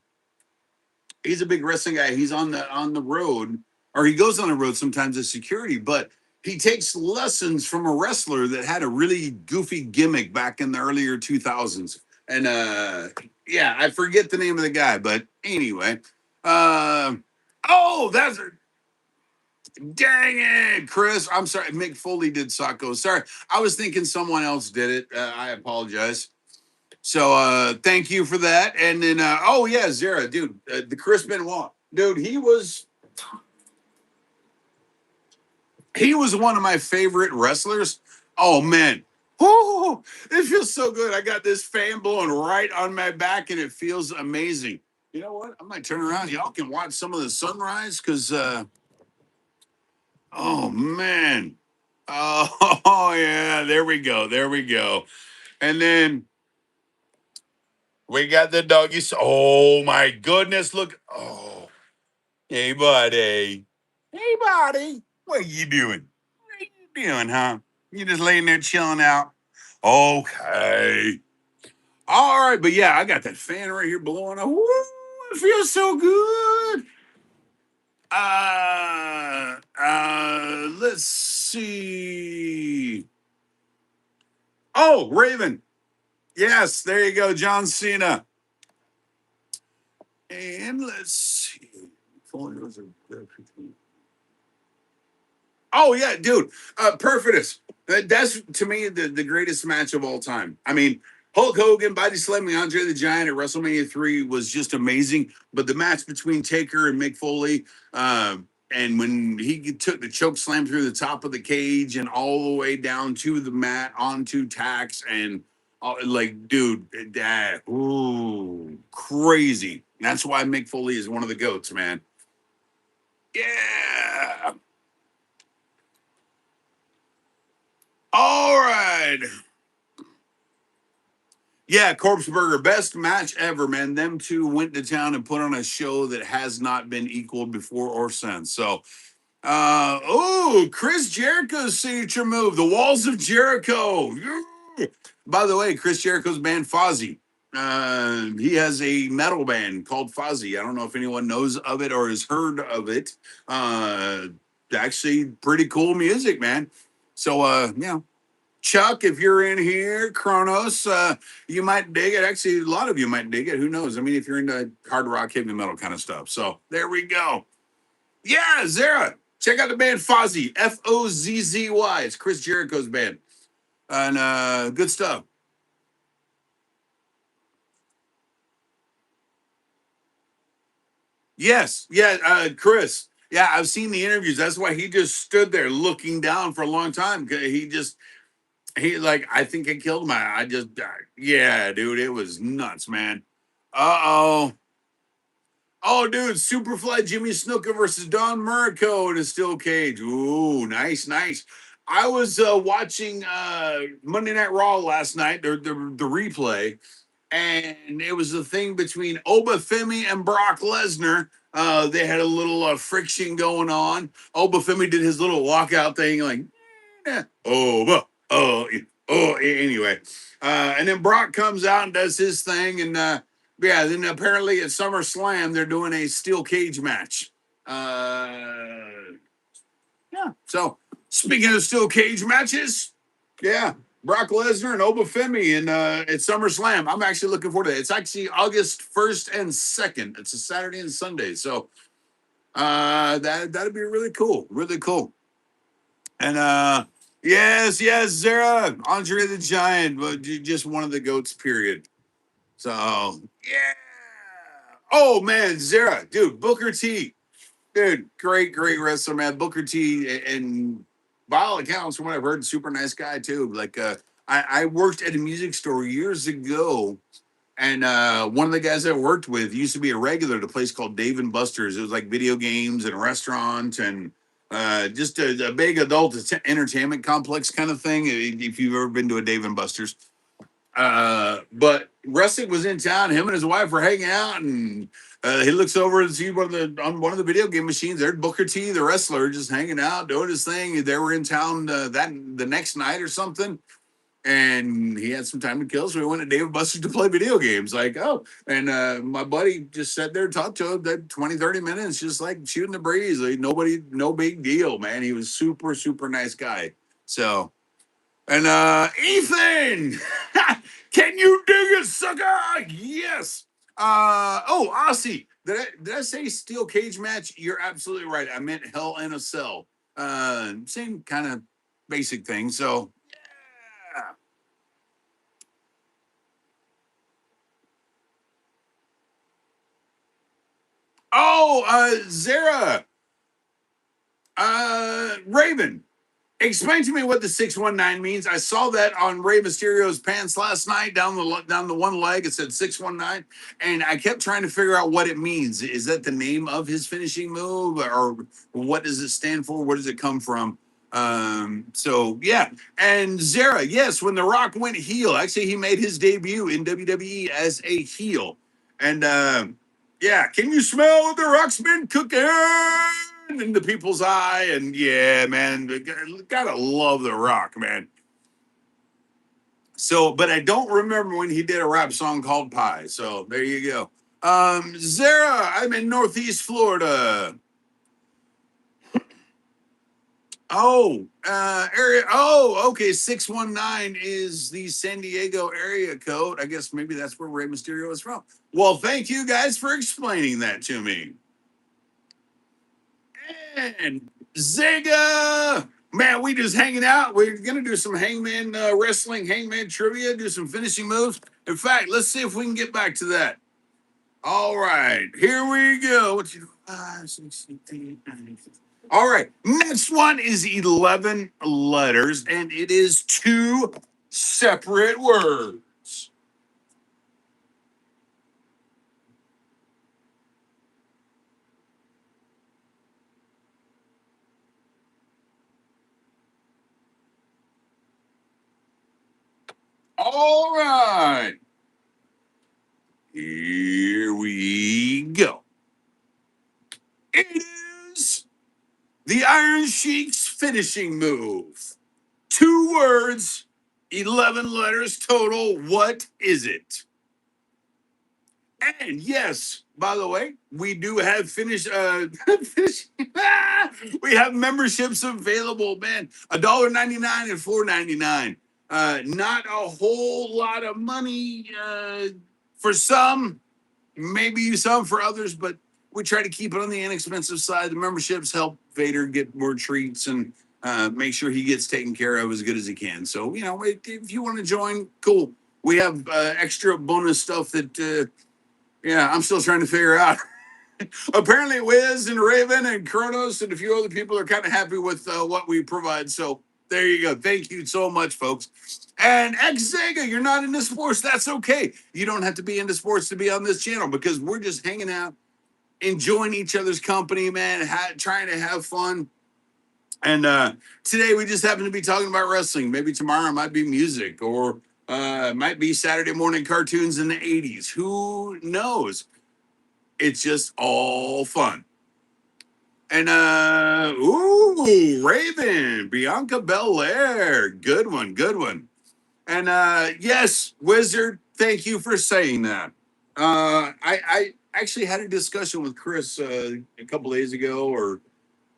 big wrestling guy. He's on the road, or he goes on the road sometimes as security, but he takes lessons from a wrestler that had a really goofy gimmick back in the earlier 2000s. And yeah, I forget the name of the guy, but anyway. Uh, oh, that's dang it, Chris. I'm sorry. Mick Foley did Sacco. Sorry. I was thinking someone else did it. I apologize. So thank you for that. And then oh yeah, Zara, dude, the Chris Benoit. Dude, he was one of my favorite wrestlers. Oh man. Oh, it feels so good. I got this fan blowing right on my back and it feels amazing. You know what? I might turn around. Y'all can watch some of the sunrise because oh man. Oh yeah, there we go. There we go. And then we got the doggies. Oh my goodness. Look. Oh. Hey, buddy. Hey, buddy. What are you doing? What are you doing, huh? You just laying there chilling out. Okay. All right, but yeah, I got that fan right here blowing up. Woo, it feels so good. Let's see. Oh, Raven. Yes, there you go, John Cena. And let's see. Oh yeah, dude. Perfidus. That's to me the greatest match of all time. I mean, Hulk Hogan body slamming Andre the Giant at WrestleMania 3 was just amazing. But the match between Taker and Mick Foley, and when he took the choke slam through the top of the cage and all the way down to the mat onto Tax and like, dude, that ooh, crazy. That's why Mick Foley is one of the goats, man. Yeah. All right. Yeah, Corpse Burger, best match ever, man. Them two went to town and put on a show that has not been equaled before or since. So, Chris Jericho's signature move, the Walls of Jericho. Yeah. By the way, Chris Jericho's band Fozzy. He has a metal band called Fozzy. I don't know if anyone knows of it or has heard of it. Uh, Actually, pretty cool music, man. So, yeah, Chuck, if you're in here, Kronos, you might dig it. Actually, a lot of you might dig it. Who knows? I mean, if you're into hard rock, heavy metal kind of stuff. So there we go. Yeah, Zara. Check out the band Fozzy, Fozzzy. It's Chris Jericho's band. And good stuff. Yes. Yeah, Chris. Yeah, I've seen the interviews. That's why he just stood there looking down for a long time. He like, I think I killed him. I just, yeah, dude, it was nuts, man. Uh oh. Oh, dude, Superfly Jimmy Snuka versus Don Muraco in a steel cage. Ooh, nice, nice. I was watching Monday Night Raw last night, the replay, and it was the thing between Obafemi and Brock Lesnar. They had a little friction going on. Obafemi did his little walkout thing, like, anyway. And then Brock comes out and does his thing, and yeah, then apparently at SummerSlam they're doing a steel cage match. Yeah. So speaking of steel cage matches, yeah, Brock Lesnar and Obafemi in at SummerSlam. I'm actually looking forward to it. It's actually August 1st and 2nd. It's a Saturday and Sunday. So that'd be really cool. Really cool. And yes, yes, Zara, Andre the Giant, but just one of the goats, period. So yeah. Oh man, Zara, dude, Booker T. Dude, great, great wrestler, man. Booker T, and by all accounts, from what I've heard, super nice guy too. Like, I worked at a music store years ago, and one of the guys I worked with used to be a regular at a place called Dave and Buster's. It was like video games and a restaurant and just a big adult entertainment complex kind of thing. If you've ever been to a Dave and Buster's, but Russick was in town. Him and his wife were hanging out, and he looks over and sees on one of the video game machines. There's Booker T, the wrestler, just hanging out, doing his thing. They were in town that the next night or something, and he had some time to kill, so we went to David Buster's to play video games. Like, oh, and my buddy just sat there, talked to him that 20, 30 minutes, just like shooting the breeze. Like, nobody, no big deal, man. He was super, super nice guy. So, and Ethan, can you dig it, sucker? Yes. Oh, Aussie. Did I say steel cage match? You're absolutely right. I meant Hell in a Cell. Same kind of basic thing. So yeah. Oh, Zara, Raven. Explain to me what the 619 means. I saw that on Rey Mysterio's pants last night down the one leg. It said 619, and I kept trying to figure out what it means. Is that the name of his finishing move, or what does it stand for? Where does it come from? So yeah, and Zara, yes, when The Rock went heel, actually he made his debut in WWE as a heel, and yeah, can you smell the Rock's been cooking in the people's eye? And yeah, man, gotta love The Rock, man. So, but I don't remember when he did a rap song called Pie. So there you go. Zara, I'm in Northeast Florida. Oh, area. Oh, okay. 619 is the San Diego area code. I guess maybe that's where Rey Mysterio is from. Well, thank you guys for explaining that to me. And Zega, man, we just hanging out. We're gonna do some Hangman wrestling, Hangman trivia, do some finishing moves. In fact, let's see if we can get back to that. All right, here we go. What you? 16, 18. All right, next one is 11 letters, and it is two separate words. All right, here we go. It is the Iron Sheik's finishing move. Two words, 11 letters total. What is it? And yes, by the way, we do have finish, we have memberships available, man. $1.99 and $4.99. Not a whole lot of money for some, maybe some for others, but we try to keep it on the inexpensive side. The memberships help Vader get more treats and make sure he gets taken care of as good as he can. So, you know, if you want to join, cool. We have extra bonus stuff that, yeah, I'm still trying to figure out. Apparently, Wiz and Raven and Kronos and a few other people are kind of happy with what we provide. So there you go. Thank you so much, folks. And ex Zega, you're not into sports. That's okay. You don't have to be into sports to be on this channel because we're just hanging out, enjoying each other's company, man, trying to have fun. And today we just happen to be talking about wrestling. Maybe tomorrow it might be music, or it might be Saturday morning cartoons in the 80s. Who knows? It's just all fun. And Raven, Bianca Belair. Good one, good one. And yes, Wizard, thank you for saying that. I actually had a discussion with Chris a couple days ago, or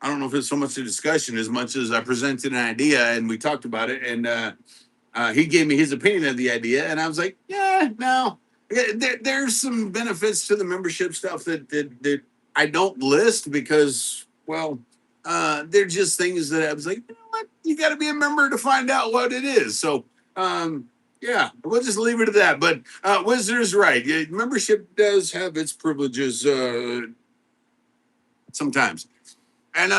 I don't know if it's so much a discussion as much as I presented an idea and we talked about it. And he gave me his opinion of the idea, and I was like, yeah, no. There's some benefits to the membership stuff that I don't list because, well, they're just things that I was like, you know what? You got to be a member to find out what it is. So, yeah, we'll just leave it at that. But Wizard's right. Yeah, membership does have its privileges sometimes. And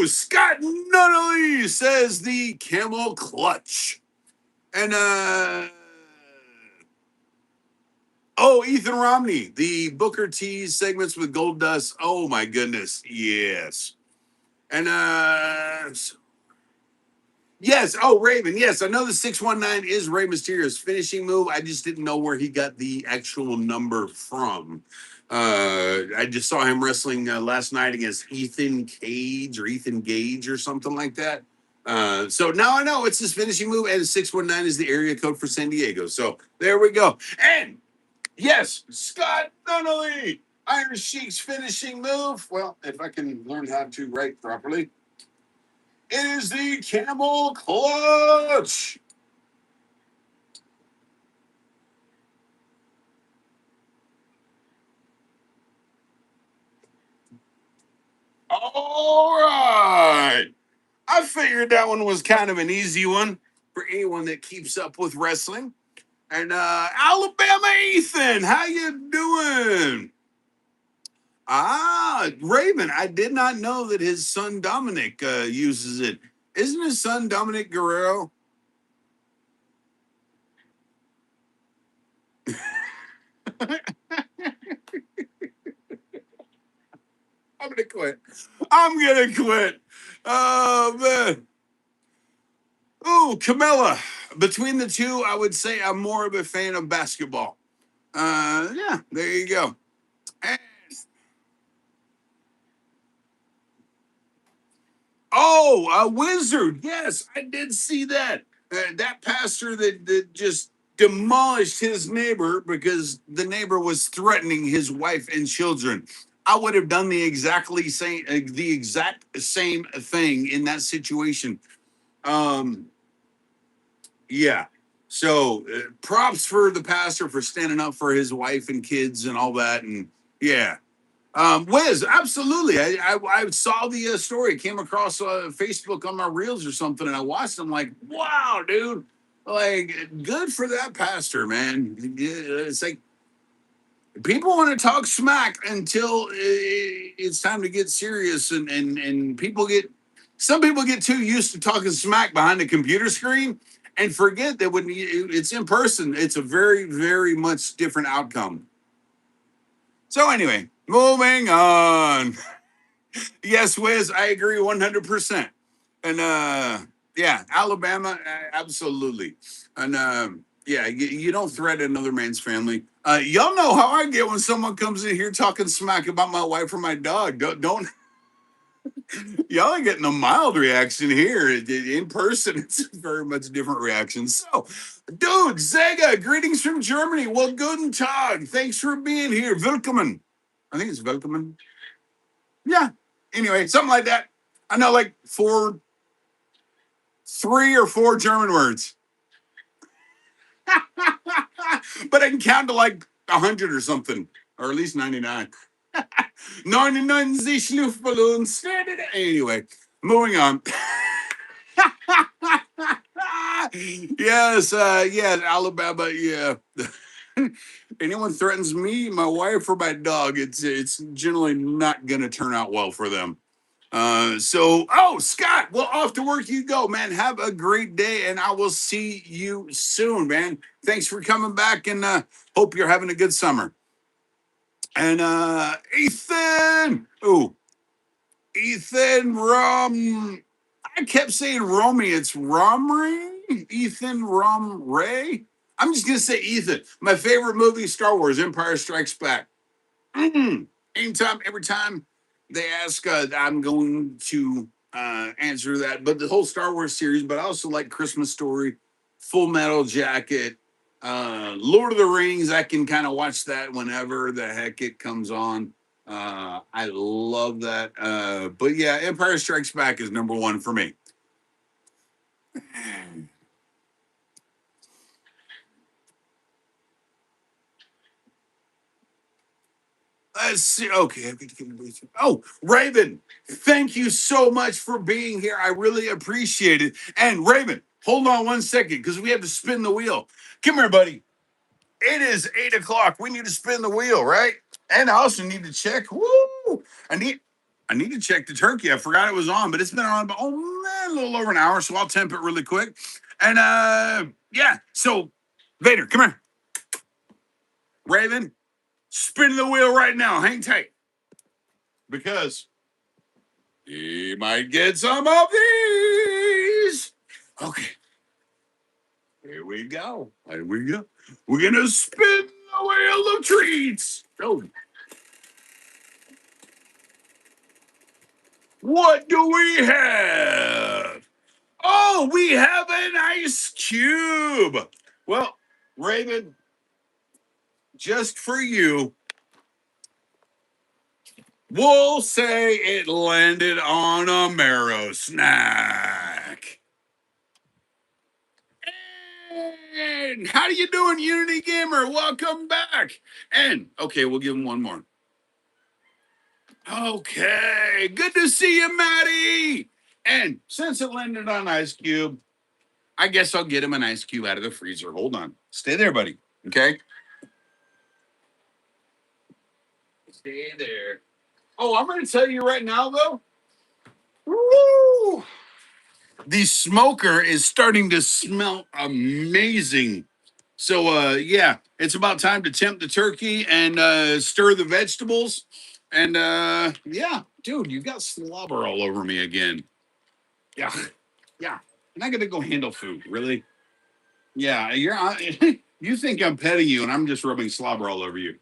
Scott Nunnally says the camel clutch. And Ethan Romney, the Booker T segments with Gold Dust. Oh my goodness, yes. And yes, Raven, yes, I know the 619 is Rey Mysterio's finishing move. I just didn't know where he got the actual number from. I just saw him wrestling last night against Ethan Gage or something like that. So now I know it's his finishing move, and 619 is the area code for San Diego. So there we go. And yes, Scott Nunnally, Iron Sheik's finishing move. Well, if I can learn how to write properly, it is the camel clutch. All right. I figured that one was kind of an easy one for anyone that keeps up with wrestling. And Alabama Ethan, how you doing? Raven, I did not know that his son Dominic uses it. Isn't his son Dominic Guerrero? I'm gonna quit. I'm gonna quit. Oh man. Ooh, Camilla. Between the two, I would say I'm more of a fan of basketball. Yeah, there you go. And, a wizard. Yes, I did see that. That pastor that just demolished his neighbor because the neighbor was threatening his wife and children. I would have done the exact same thing in that situation. Um, Yeah. So props for the pastor for standing up for his wife and kids and all that. And yeah. Wiz, absolutely. I saw the story, came across Facebook on my reels or something, and I watched. I'm like, wow, dude, like good for that pastor, man. It's like people want to talk smack until it's time to get serious, and some people get too used to talking smack behind a computer screen and forget that when it's in person, it's a very, very much different outcome. So anyway, moving on. Yes, Wiz, I agree 100%. And yeah, Alabama, absolutely. And yeah, you don't threaten another man's family. Y'all know how I get when someone comes in here talking smack about my wife or my dog. Don't y'all are getting a mild reaction here. In person, it's a very much different reaction. So, dude, Zega, greetings from Germany. Well, guten Tag. Thanks for being here. Willkommen. I think it's Willkommen. Yeah. Anyway, something like that. I know like 3 or 4 German words, but I can count to like 100 or something, or at least 99. 99 sich Luftballons. Anyway, moving on. Yes, yeah, Alabama, yeah. Anyone threatens me, my wife, or my dog, it's generally not gonna turn out well for them. Scott, well, off to work you go, man. Have a great day, and I will see you soon, man. Thanks for coming back, and hope you're having a good summer. And Ethan. Ooh, Ethan Rum. I kept saying Romy. It's Romray. Ethan Rum Ray. I'm just gonna say Ethan. My favorite movie, Star Wars: Empire Strikes Back. Anytime, every time they ask, I'm going to answer that. But the whole Star Wars series, but I also like Christmas Story, Full Metal Jacket, Lord of the Rings. I can kind of watch that whenever the heck it comes on. I love that. But yeah, Empire Strikes Back is number one for me. Let's see. Okay. Oh, Raven, thank you so much for being here. I really appreciate it. And Raven, hold on one second because we have to spin the wheel. Come here, buddy. It is 8 o'clock. We need to spin the wheel, right? And I also need to check. Woo! I need I need to check the turkey. I forgot it was on, but it's been on about a little over an hour, so I'll temp it really quick. And yeah. So Vader, come here. Raven, spin the wheel right now. Hang tight. Because he might get some of these. Okay, here we go. Here we go. We're gonna spin the wheel of treats. Oh, what do we have? Oh, we have an ice cube. Well, Raven, just for you, we'll say it landed on a marrow snack. And how you doing, Unity Gamer? Welcome back. And okay, we'll give him one more. Okay, good to see you, Maddie. And since it landed on Ice Cube, I guess I'll get him an ice cube out of the freezer. Hold on. Stay there, buddy. Okay? Stay there. Oh, I'm going to tell you right now, though. Woo! The smoker is starting to smell amazing. So yeah, it's about time to tempt the turkey and stir the vegetables. And yeah, dude, you got slobber all over me again. Yeah. Yeah. I'm not gonna go handle food, really. Yeah, you're you think I'm petting you and I'm just rubbing slobber all over you.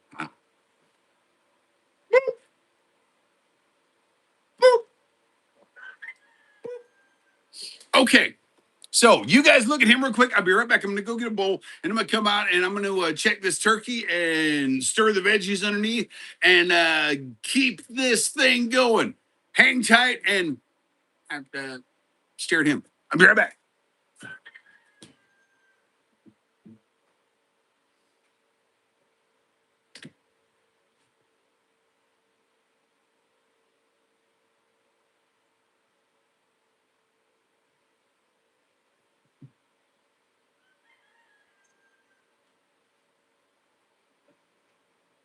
Okay. So you guys look at him real quick. I'll be right back. I'm gonna go get a bowl and I'm gonna come out and I'm gonna check this turkey and stir the veggies underneath and keep this thing going. Hang tight and stare at him. I'll be right back.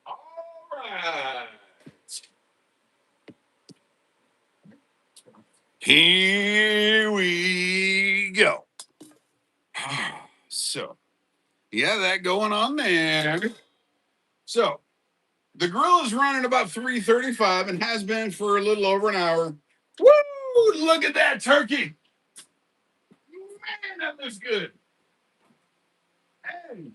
All right. Here we go. So, yeah, that going on there. So, the grill is running about 3:35 and has been for a little over an hour. Woo! Look at that turkey. Man, that looks good. Hey,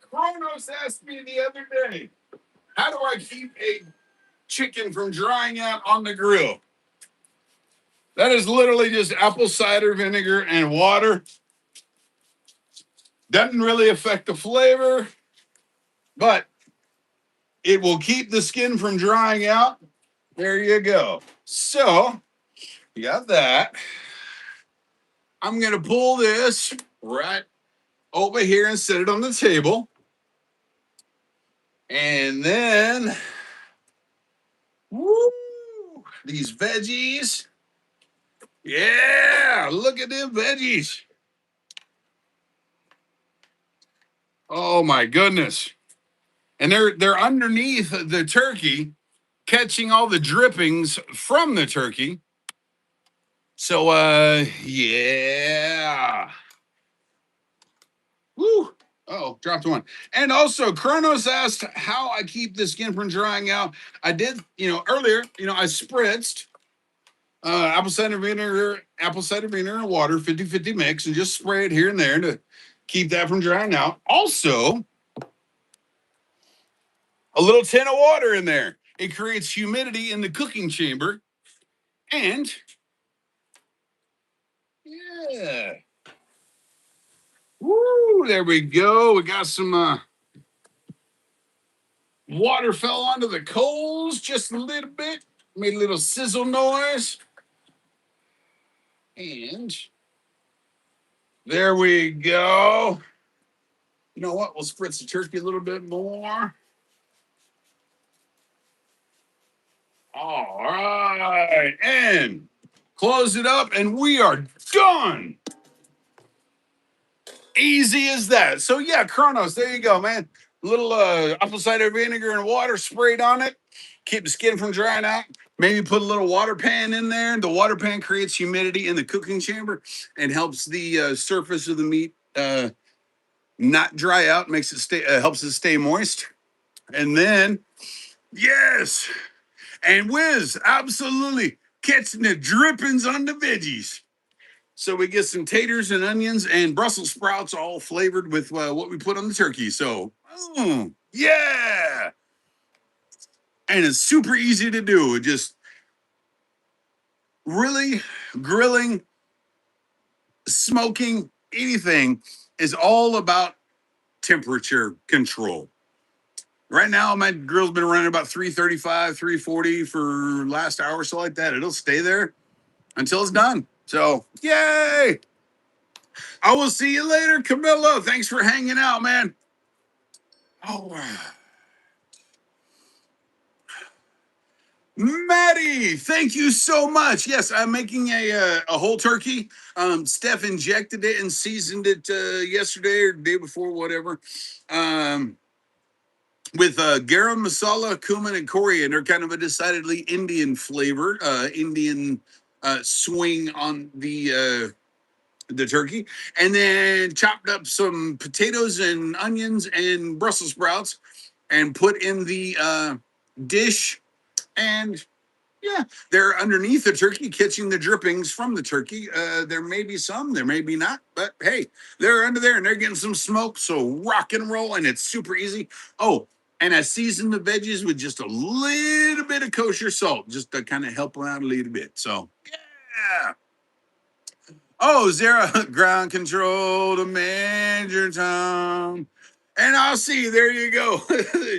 Kronos asked me the other day, how do I keep a chicken from drying out on the grill? That is literally just apple cider vinegar and water. Doesn't really affect the flavor, but it will keep the skin from drying out. There you go. So, you got that. I'm going to pull this right over here and set it on the table. And then, woo, these veggies. Yeah, look at them veggies. Oh my goodness. And they're underneath the turkey, catching all the drippings from the turkey. So yeah. Woo. Oh, dropped one. And also, Kronos asked how I keep the skin from drying out. I did, earlier, I spritzed apple cider vinegar, and water, 50-50 mix, and just spray it here and there to keep that from drying out. Also, a little tin of water in there. It creates humidity in the cooking chamber. And yeah. Woo, there we go. We got some water fell onto the coals just a little bit. Made a little sizzle noise. And there we go. You know what? We'll spritz the turkey a little bit more. All right. And close it up, and we are done. Easy as that. So, yeah, Kronos, there you go, man. A little apple cider vinegar and water sprayed on it. Keep the skin from drying out. Maybe put a little water pan in there. The water pan creates humidity in the cooking chamber and helps the surface of the meat not dry out. Makes it stay, helps it stay moist. And then, yes, and whiz, absolutely catching the drippings on the veggies. So we get some taters and onions and Brussels sprouts, all flavored with what we put on the turkey. So, yeah, and it's super easy to do. Just really grilling, smoking, anything is all about temperature control. Right now, my grill's been running about 335, 340 for last hour or so like that. It'll stay there until it's done. So, yay! I will see you later, Camilla. Thanks for hanging out, man. Oh, Maddie, thank you so much. Yes, I'm making a whole turkey. Steph injected it and seasoned it yesterday or the day before, whatever. With garam masala, cumin, and coriander, kind of a decidedly Indian flavor, Indian swing on the turkey, and then chopped up some potatoes and onions and Brussels sprouts, and put in the dish. And yeah, they're underneath the turkey, catching the drippings from the turkey. There may be some, there may be not, but hey, they're under there and they're getting some smoke. So rock and roll, and it's super easy. Oh, and I seasoned the veggies with just a little bit of kosher salt, just to kind of help them out a little bit. So yeah. Oh, zero ground control to Major Tom. And I'll see. There you go,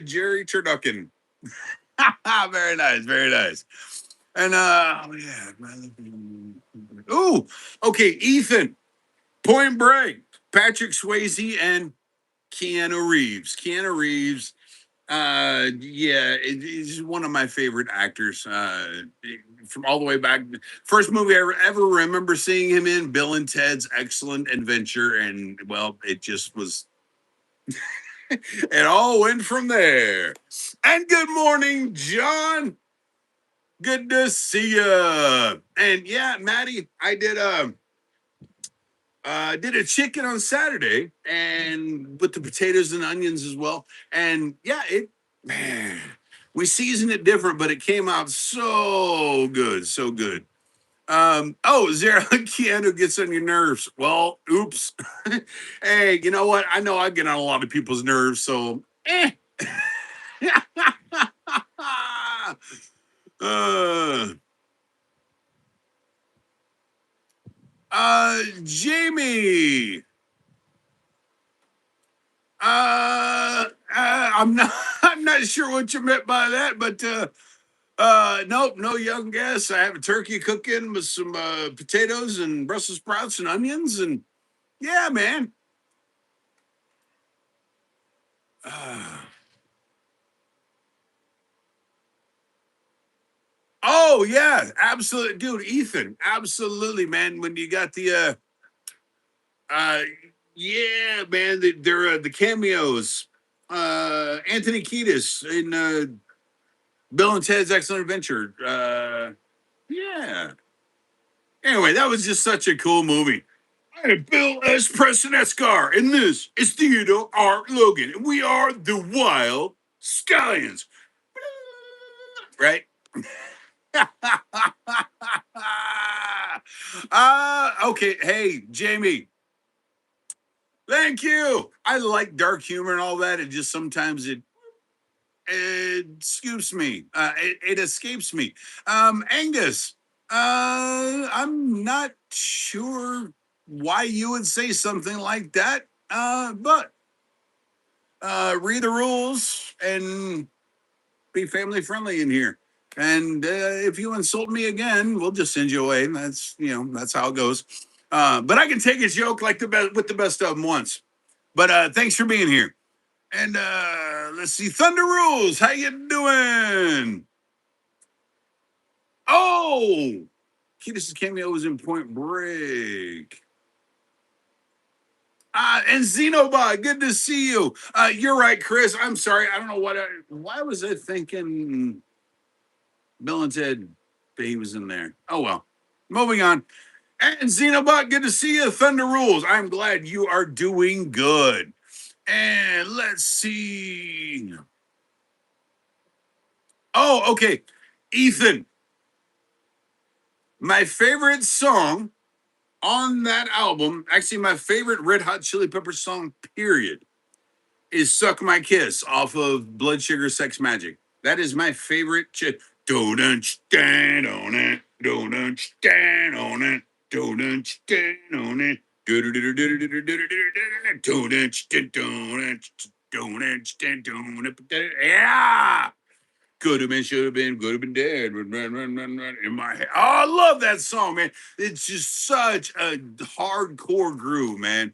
Jerry Turducken. Very nice, very nice. And oh yeah. Ooh, okay, Ethan, Point Break, Patrick Swayze, and Keanu Reeves. Keanu Reeves, yeah, he's one of my favorite actors. From all the way back, first movie I ever remember seeing him in, Bill and Ted's Excellent Adventure, and well, it just was. It all went from there. And good morning, John. Good to see you. And yeah, Maddie, I did a chicken on Saturday, and with the potatoes and onions as well. And yeah, man, we seasoned it different, but it came out so good, so good. Oh, Zara, Keanu gets on your nerves. Well, oops. Hey, you know what? I know I get on a lot of people's nerves, so uh, Jamie. I'm not I'm not sure what you meant by that, but nope, no young guess. I have a turkey cooking with some potatoes and Brussels sprouts and onions, and yeah, man. Uh, oh yeah, absolutely, dude. Ethan, absolutely, man. When you got uh, yeah, man, they're the cameos. Anthony Kiedis in Bill and Ted's Excellent Adventure. Yeah. Anyway, that was just such a cool movie. I'm Bill S. Preston Escar, and this is Theodore R. Logan, and we are the Wild Stallions. Right? Okay. Hey, Jamie. Thank you. I like dark humor and all that. It just sometimes it scoops me. It escapes me. Angus, I'm not sure why you would say something like that. But read the rules and be family friendly in here. And if you insult me again, we'll just send you away. That's how it goes. But I can take a joke like the best with the best of them once. But thanks for being here. And let's see, Thunder Rules, how you doing? Oh, Kiedis' cameo was in Point Break. And Xenobot, good to see you. You're right, Chris. I'm sorry. I don't know why was I thinking Bill and Ted, he was in there. Oh, well. Moving on. And Xenobot, good to see you. Thunder Rules. I'm glad you are doing good. And let's see. Oh, okay. Ethan, my favorite song on that album, actually, my favorite Red Hot Chili Peppers song, period, is Suck My Kiss off of Blood Sugar Sex Magic. That is my favorite. Don't stand on it. Don't stand on it. Don't stand on it. Yeah. Could have been dead. Run, in my head. Oh, I love that song, man. It's just such a hardcore groove, man.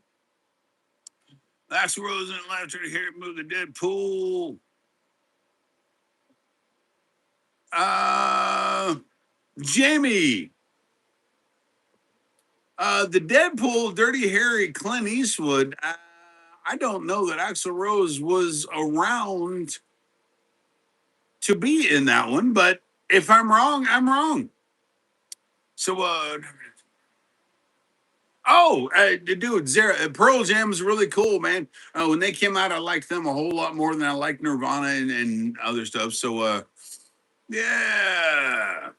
Last Rose and Laughter to hear it move the Deadpool. Uh, Jamie. The Deadpool, Dirty Harry, Clint Eastwood. I don't know that Axl Rose was around to be in that one, but if I'm wrong, I'm wrong. So, dude, Pearl Jam is really cool, man. When they came out, I liked them a whole lot more than I liked Nirvana and other stuff. So, yeah.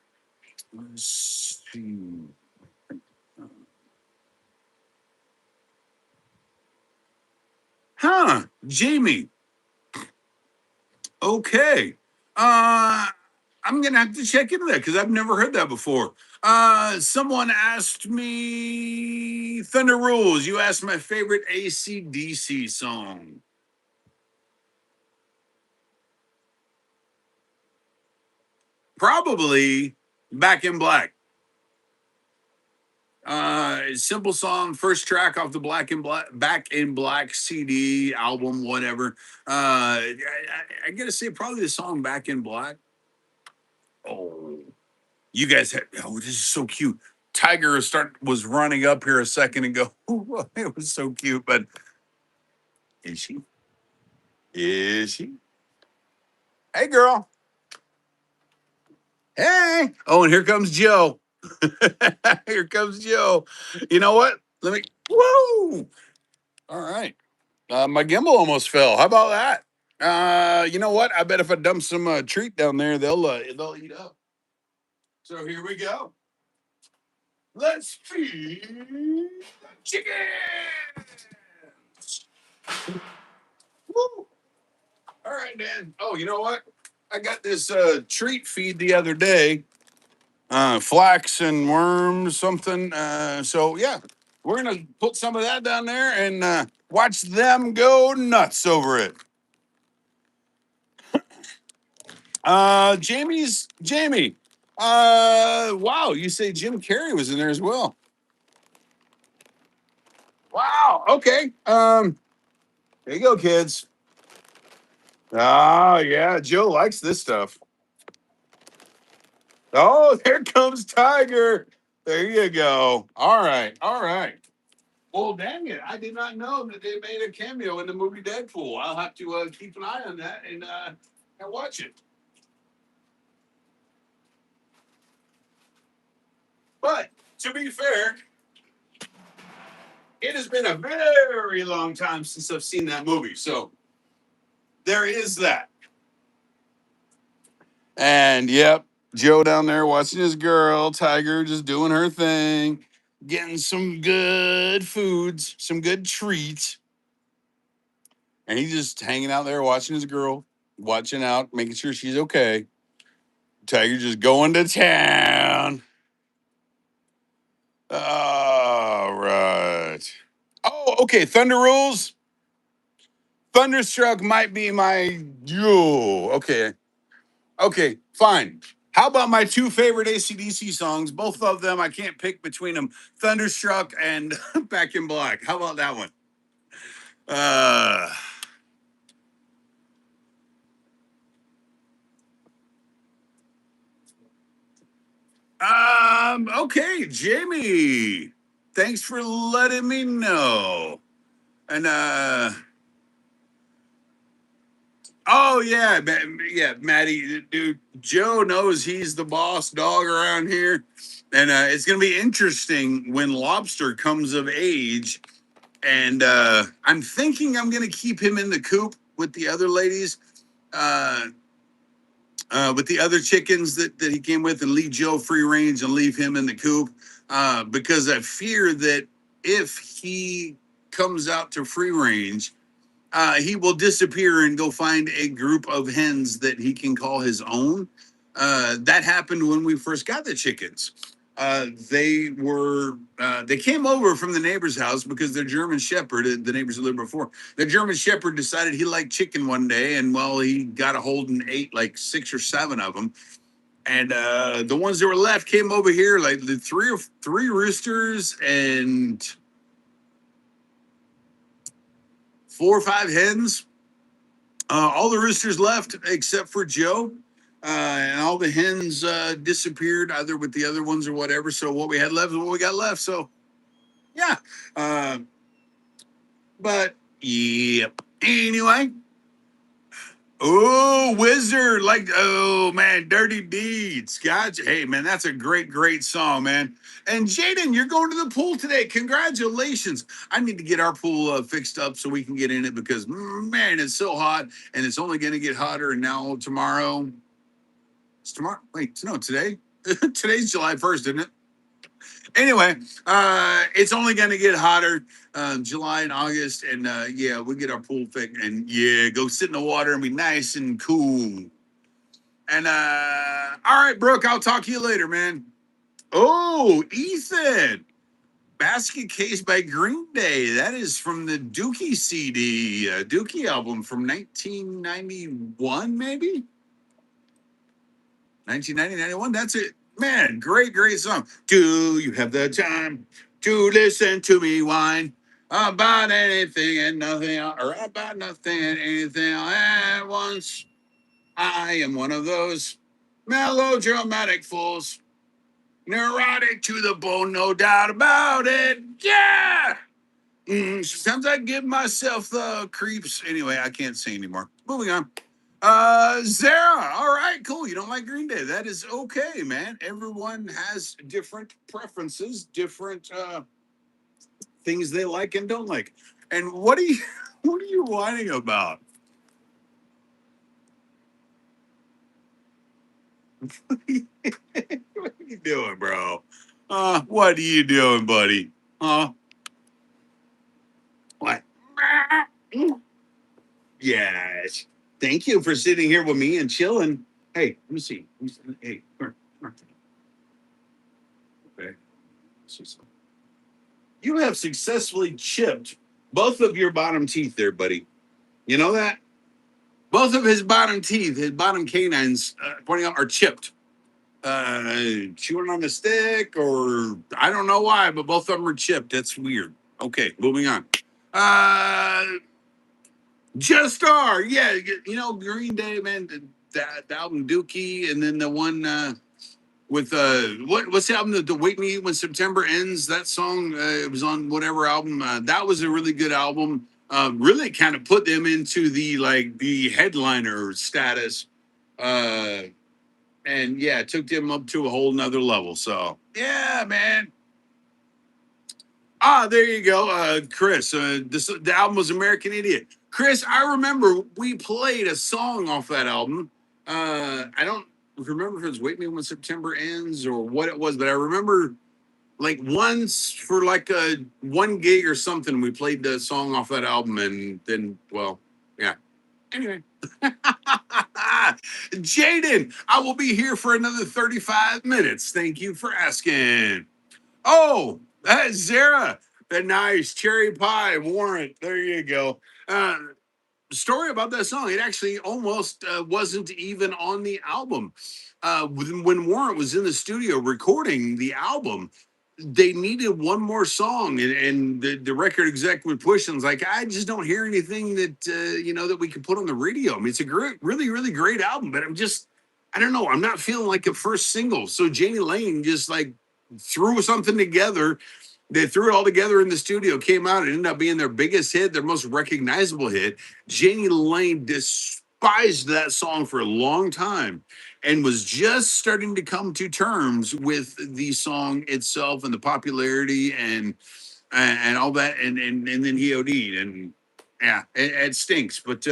Let's see. Huh, Jamie. Okay. I'm gonna have to check into that because I've never heard that before. Someone asked me Thunder Rules. You asked my favorite AC/DC song. Probably Back in Black. Simple song, first track off the Back in Black CD album, whatever. I gotta say, probably the song Back in Black. Oh, you guys had, oh, this is so cute. Tiger was running up here a second ago. It was so cute, but is she? Is she? Hey, girl. Hey. Oh, and here comes Joe. Here comes Joe. You know what? Let me. Whoa. All right. My gimbal almost fell. How about that? You know what? I bet if I dump some treat down there, they'll eat up. So here we go. Let's feed the chicken. Woo. All right, Dan. Oh, you know what? I got this treat feed the other day. Flax and worms, something. So yeah, we're gonna put some of that down there and watch them go nuts over it. Jamie. Wow, you say Jim Carrey was in there as well. Wow. Okay. There you go, kids. Oh yeah, Joe likes this stuff. Oh, there comes Tiger. There you go. All right. All right. Well, dang it. I did not know that they made a cameo in the movie Deadpool. I'll have to keep an eye on that and watch it. But to be fair, it has been a very long time since I've seen that movie. So there is that. And yep, Joe down there watching his girl, Tiger just doing her thing, getting some good foods, some good treats. And he's just hanging out there watching his girl, watching out, making sure she's okay. Tiger just going to town. All right. Oh, okay. Thunder Rules. Thunderstruck might be my. Yo, okay. Okay, fine. How about my two favorite AC/DC songs? Both of them, I can't pick between them. Thunderstruck and Back in Black. How about that one? Uh, okay, Jamie. Thanks for letting me know. And oh yeah, yeah, Maddie, dude. Joe knows he's the boss dog around here, and it's gonna be interesting when Lobster comes of age. And I'm thinking I'm gonna keep him in the coop with the other ladies, uh, with the other chickens that he came with, and leave Joe free range and leave him in the coop, because I fear that if he comes out to free range, he will disappear and go find a group of hens that he can call his own. That happened when we first got the chickens. They came over from the neighbor's house because their German Shepherd, the neighbors who lived before, the German Shepherd decided he liked chicken one day, and well, he got a hold and ate like 6 or 7 of them. And the ones that were left came over here, like the three roosters and 4 or 5 hens. All the roosters left except for Joe, and all the hens disappeared either with the other ones or whatever. So what we had left is what we got left. So yeah, uh, but yep. Anyway, oh Wizard, like oh man, Dirty Deeds. Gotcha. Hey man, that's a great song, man. And Jaden, you're going to the pool today. Congratulations. I need to get our pool fixed up so we can get in it because man, it's so hot and it's only going to get hotter. And now tomorrow, it's tomorrow. Wait, no, today. Today's July 1st, isn't it? Anyway, it's only going to get hotter, July and August, and yeah, we get our pool fixed, and yeah, go sit in the water and be nice and cool. And all right, Brooke, I'll talk to you later, man. Oh, Ethan, Basket Case by Green Day. That is from the Dookie CD, Dookie album from 1991, maybe 1990, 91. That's it. Man, great song. Do you have the time to listen to me whine about anything and nothing, or about nothing and anything all at once? I am one of those melodramatic fools, neurotic to the bone, no doubt about it. Yeah. Sometimes I give myself the creeps. Anyway, I can't say anymore. Moving on. Zara. All right, cool. You don't like Green Day. That is okay, man. Everyone has different preferences, different things they like and don't like. And what are you what are you whining about? What are you doing, bro? What are you doing, buddy? What? Yes. Thank you for sitting here with me and chilling. Hey, let me see. Hey, come here. Okay. You have successfully chipped both of your bottom teeth there, buddy. You know that? Both of his bottom teeth, his bottom canines, pointing out, are chipped. Chewing on the stick, or I don't know why, but both of them are chipped. That's weird. Okay, moving on. Uh, Just Star, yeah, you know Green Day, man. The album Dookie, and then the one with what's the album, the Wake Me When September Ends, that song, it was on whatever album, that was a really good album, really kind of put them into the headliner status, uh and yeah, it took them up to a whole nother level. So yeah, man. There you go, Chris. The album was American Idiot. Chris, I remember we played a song off that album. I don't remember if it was "Wake Me When September Ends" or what it was, but I remember like once for like a one gig or something, we played the song off that album, and then, well, yeah. Anyway, Jaden, I will be here for another 35 minutes. Thank you for asking. Oh, that's Zara. The nice cherry pie warrant. There you go. Story about that song. It actually almost wasn't even on the album. When Warrant was in the studio recording the album, they needed one more song, and the record exec would push and was like, I just don't hear anything that that we could put on the radio. I mean, it's a great, really, really great album, but I don't know, I'm not feeling like a first single. So Janie Lane just like threw something together. They threw it all together in the studio, came out, and ended up being their biggest hit, their most recognizable hit. Janie Lane despised that song for a long time and was just starting to come to terms with the song itself and the popularity and all that, and then he OD'd, and yeah, it stinks. But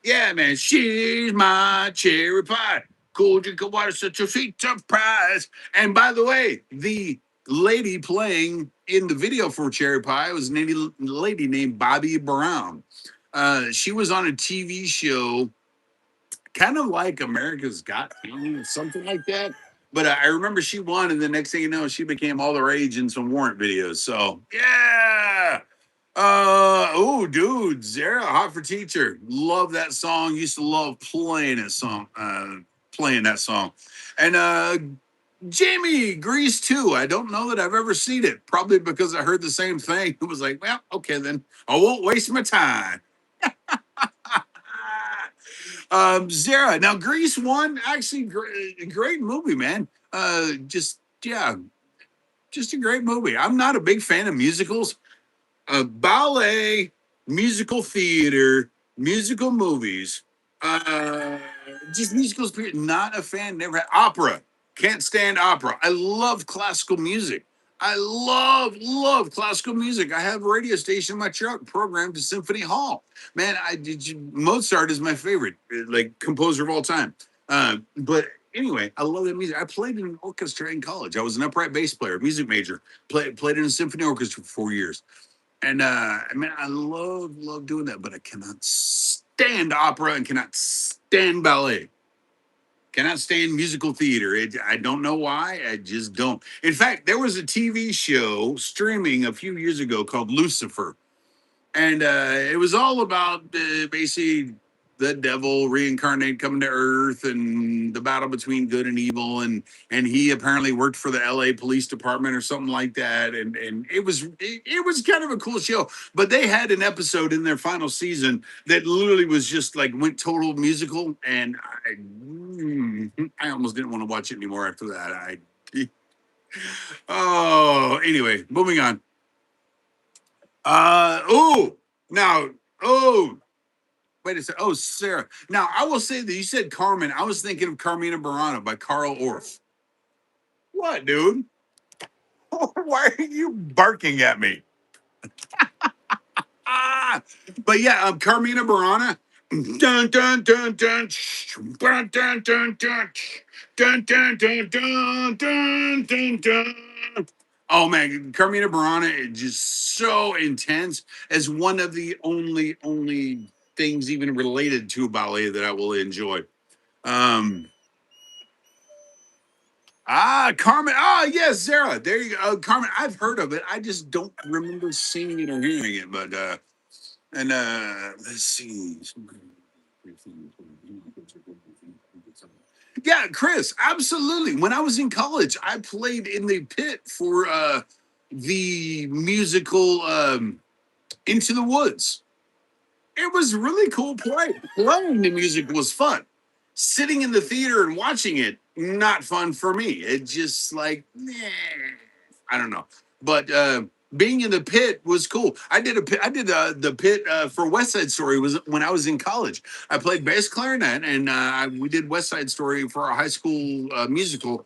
yeah, man, she's my cherry pie. Cool drink of water, such a sweet surprise. And by the way, the lady playing in the video for Cherry Pie was a lady named Bobby Brown. She was on a TV show, kind of like America's Got Talent, something like that. But I remember she won, and the next thing you know, she became all the rage in some Warrant videos. So yeah. Oh, dude, Zara, Hot for Teacher. Love that song. Used to love playing that song. And Jamie, Grease 2. I don't know that I've ever seen it. Probably because I heard the same thing. It was like, well, okay, then I won't waste my time. Zara. Now, Grease 1, actually, great movie, man. Yeah, just a great movie. I'm not a big fan of musicals. Ballet, musical theater, musical movies, just musicals. Period. Not a fan. Never had opera. Can't stand opera. I love classical music. I love classical music. I have a radio station in my truck programmed to Symphony Hall. Man, Mozart is my favorite, like composer of all time. But anyway, I love that music. I played in an orchestra in college. I was an upright bass player, music major. Played in a symphony orchestra for 4 years. And I mean, I love doing that, but I cannot stand opera and cannot stand ballet. Cannot stand musical theater. I don't know why. I just don't. In fact, there was a TV show streaming a few years ago called Lucifer, and it was all about basically the devil reincarnated coming to earth and the battle between good and evil, and he apparently worked for the LA police department or something like that, and it was kind of a cool show. But they had an episode in their final season that literally was just like went total musical, and I almost didn't want to watch it anymore after that. Oh, anyway, moving on. Oh, now, oh, wait a second. Oh, Sarah. Now, I will say that you said Carmen. I was thinking of Carmina Burana by Carl Orff. What, dude? Why are you barking at me? Ah, but yeah, Carmina Burana. Dun dun dun dun dun dun dun dun dun dun dun dun dun dun dun. Oh man, Carmina Burana is just so intense. As one of the only things even related to ballet that I will enjoy. Um, Carmen. Yes, Sarah. There you go. Carmen. I've heard of it. I just don't remember seeing it or hearing it. But and let's see. Yeah, Chris, absolutely. When I was in college, I played in the pit for the musical Into the Woods. It was really cool play. Playing the music was fun. Sitting in the theater and watching it, not fun for me. It just like, I don't know. But being in the pit was cool. I did the pit for West Side Story was when I was in college. I played bass clarinet, and we did West Side Story for our high school musical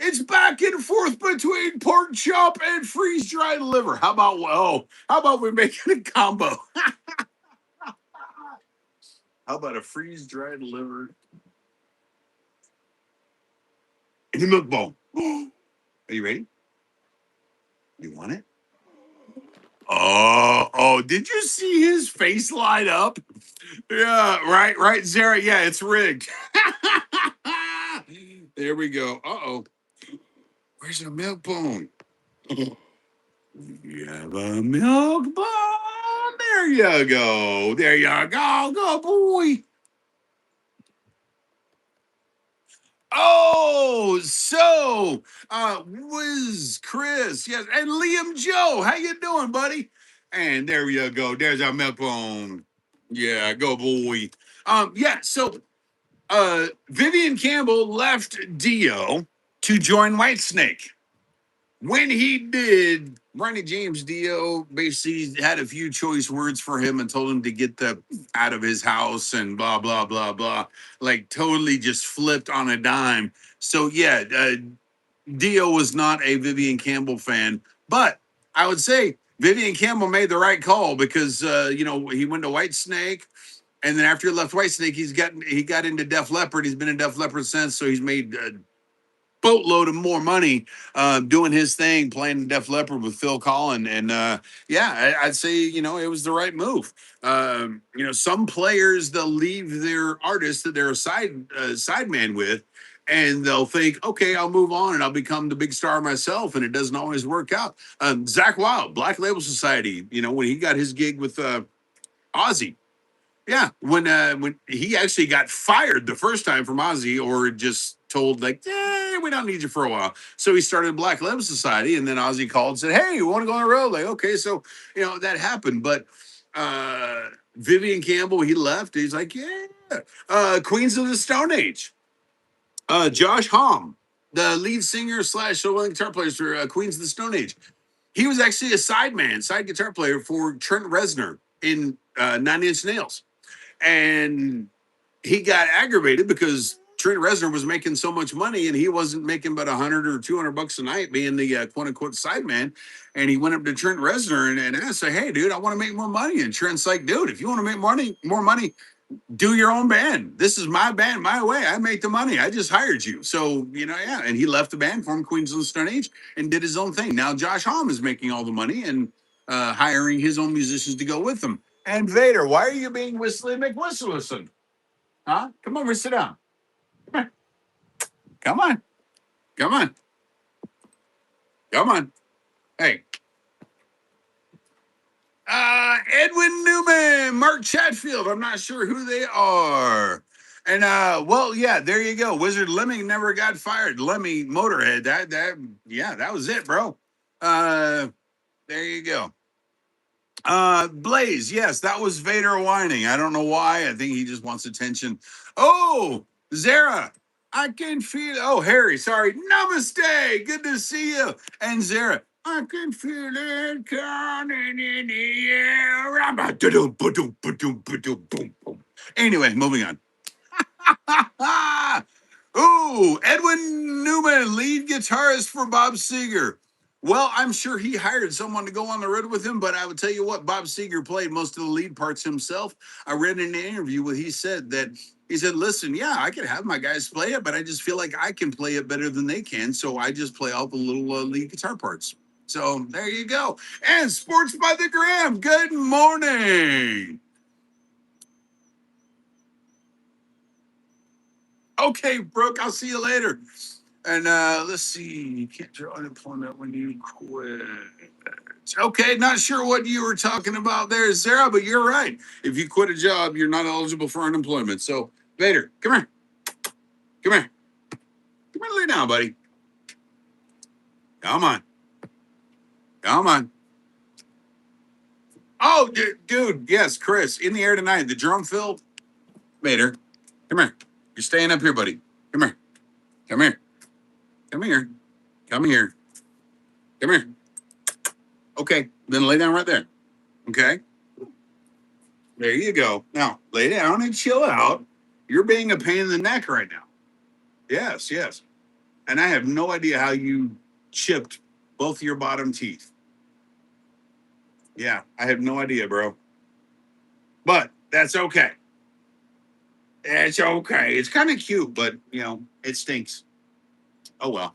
It's back and forth between pork chop and freeze dried liver. How about we make it a combo? How about a freeze dried liver and a milk bone? Are you ready? You want it? Did you see his face light up? Yeah, right, Zara. Yeah, it's rigged. There we go. Where's the milk bone? You have a milk bone. There you go. There you go. Go, boy. Was Chris, yes, and Liam Joe. How you doing, buddy? And there you go. There's our milk bone. Yeah, go, boy. Vivian Campbell left Dio to join Whitesnake. When he did, Ronnie James Dio basically had a few choice words for him and told him to get the out of his house and blah blah blah blah. Like totally just flipped on a dime. So yeah, Dio was not a Vivian Campbell fan, but I would say Vivian Campbell made the right call because he went to Whitesnake. And then after he left Whitesnake, he got into Def Leppard. He's been in Def Leppard since, so he's made boatload of more money doing his thing, playing Def Leppard with Phil Collin. And I'd say, it was the right move. Some players, they'll leave their artist that they're a sideman with, and they'll think, okay, I'll move on and I'll become the big star myself. And it doesn't always work out. Zach Wilde, Black Label Society, when he got his gig with Ozzy. Yeah, when he actually got fired the first time from Ozzy, or just told like, we don't need you for a while. So he started Black Label Society, and then Ozzy called and said, hey, you want to go on the road? Like, okay, so that happened. But Vivian Campbell, he left. He's like, yeah. Queens of the Stone Age. Josh Homme, the lead singer slash solo guitar player for Queens of the Stone Age. He was actually a side guitar player for Trent Reznor in Nine Inch Nails. And he got aggravated because Trent Reznor was making so much money and he wasn't making but $100 or $200 a night being the quote unquote sideman. And he went up to Trent Reznor and asked, hey, dude, I want to make more money. And Trent's like, dude, if you want to make more money, do your own band. This is my band, my way. I make the money. I just hired you. So, And he left the band, formed Queens of the Stone Age, and did his own thing. Now Josh Homme is making all the money and hiring his own musicians to go with him. And Vader, why are you being Whistly McWhistleson? Huh? Come over, sit down. Come on. Come on. Come on. Hey. Edwin Newman, Mark Chatfield. I'm not sure who they are. And there you go. Wizard Lemmy never got fired. Lemmy Motorhead. That was it, bro. There you go. Blaze, yes, that was Vader whining. I don't know why. I think he just wants attention. Oh, Zara, I can feel. Oh, Harry, sorry. Namaste. Good to see you. And Zara, I can feel it coming in the air. Anyway, moving on. Ooh, Edwin Newman, lead guitarist for Bob Seger. Well, I'm sure he hired someone to go on the road with him, but I would tell you what, Bob Seger played most of the lead parts himself. I read in an interview where he said, listen, yeah, I could have my guys play it, but I just feel like I can play it better than they can. So I just play all the little lead guitar parts. So there you go. And Sports by the Gram, good morning. Okay, Brooke, I'll see you later. And let's see, you can't draw unemployment when you quit. Okay, not sure what you were talking about there, Sarah, but you're right. If you quit a job, you're not eligible for unemployment. So, Vader, come here. Come here. Come here, lay down, buddy. Come on. Come on. Oh, dude, yes, Chris, in the air tonight. The drum fill. Vader, come here. You're staying up here, buddy. Come here. Come here. Come here. Come here. Come here. Okay, then lay down right there. Okay. There you go. Now lay down and chill out. You're being a pain in the neck right now. Yes, yes. and I have no idea how you chipped both your bottom teeth. Yeah, I have no idea, bro. But that's okay. It's okay. It's kind of cute, but it stinks. Oh well.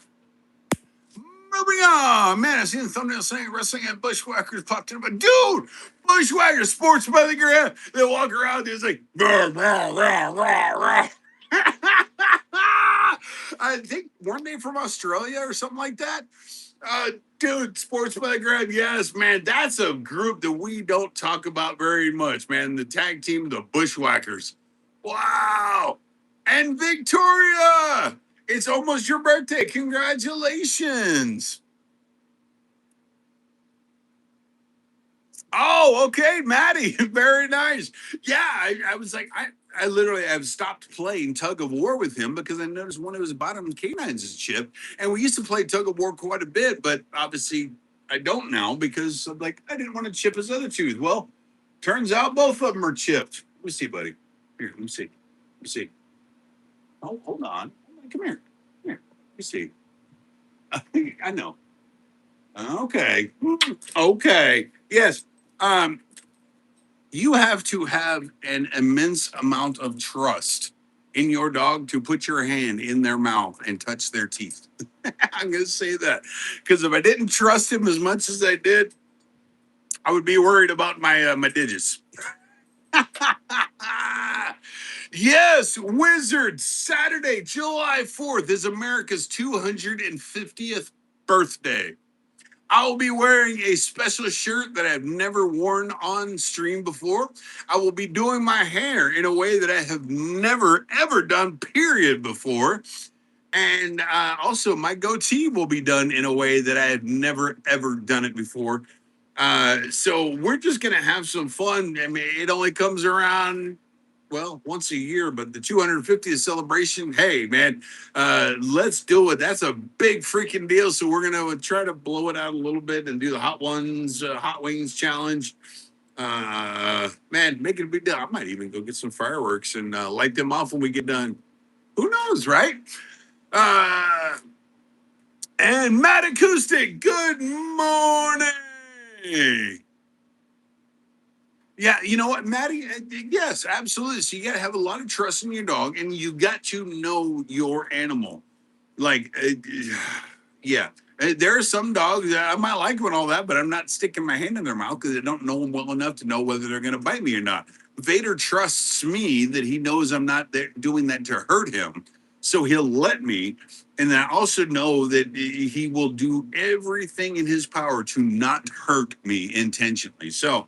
Moving on, man. I seen the thumbnail saying wrestling and bushwhackers popped in, but dude, bushwhackers, sports by the ground. They walk around. There's like, rah, rah, rah, rah, rah. I think weren't they from Australia or something like that? Dude, sports by the ground. Yes, man. That's a group that we don't talk about very much, man. The tag team, the bushwhackers. Wow. And Victoria. It's almost your birthday. Congratulations. Oh, okay, Maddie. Very nice. Yeah, I was like, I literally have stopped playing tug of war with him because I noticed one of his bottom canines is chipped. And we used to play tug of war quite a bit, but obviously I don't now because I didn't want to chip his other tooth. Well, turns out both of them are chipped. Let me see, buddy. Here, let me see. Let me see. Oh, hold on. Come here. Here. Let me see. I know. Okay. Okay. Yes. Um, you have to have an immense amount of trust in your dog to put your hand in their mouth and touch their teeth. I'm going to say that because if I didn't trust him as much as I did, I would be worried about my digits. Yes, Wizard, Saturday, July 4th is America's 250th birthday. I'll be wearing a special shirt that I've never worn on stream before. I will be doing my hair in a way that I have never, ever done, period, before. And also, my goatee will be done in a way that I have never, ever done it before. So we're just going to have some fun. I mean, it only comes around once a year, but the 250th celebration, hey, man, let's do it. That's a big freaking deal. So we're going to try to blow it out a little bit and do the Hot Wings challenge. Man, make it a big deal. I might even go get some fireworks and light them off when we get done. Who knows, right? Uh, and Matt Acoustic, good morning. Yeah, you know what, Maddie? Yes, absolutely. So you got to have a lot of trust in your dog, and you got to know your animal. Like, yeah, there are some dogs that I might like them and all that, but I'm not sticking my hand in their mouth because I don't know them well enough to know whether they're going to bite me or not. Vader trusts me that he knows I'm not there doing that to hurt him, so he'll let me. And then I also know that he will do everything in his power to not hurt me intentionally. So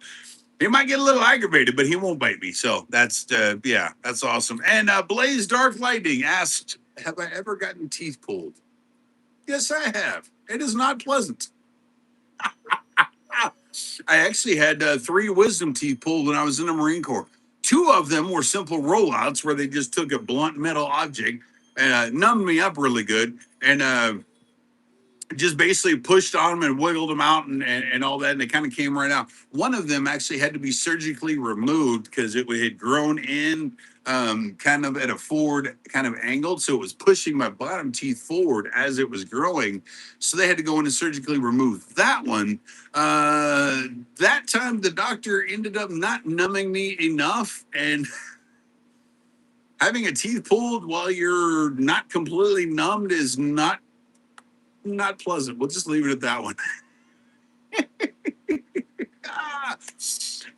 he might get a little aggravated, but he won't bite me. So that's yeah, that's awesome. And Blaze Dark Lightning asked, "Have I ever gotten teeth pulled?" Yes, I have. It is not pleasant. I actually had 3 wisdom teeth pulled when I was in the Marine Corps. 2 of them were simple rollouts where they just took a blunt metal object and numbed me up really good, and just basically pushed on them and wiggled them out and all that, and they kind of came right out. One of them actually had to be surgically removed because it had grown in kind of at a forward kind of angle, so it was pushing my bottom teeth forward as it was growing. So they had to go in and surgically remove that one. That time, the doctor ended up not numbing me enough, and having a teeth pulled while you're not completely numbed is not pleasant. We'll just leave it at that one.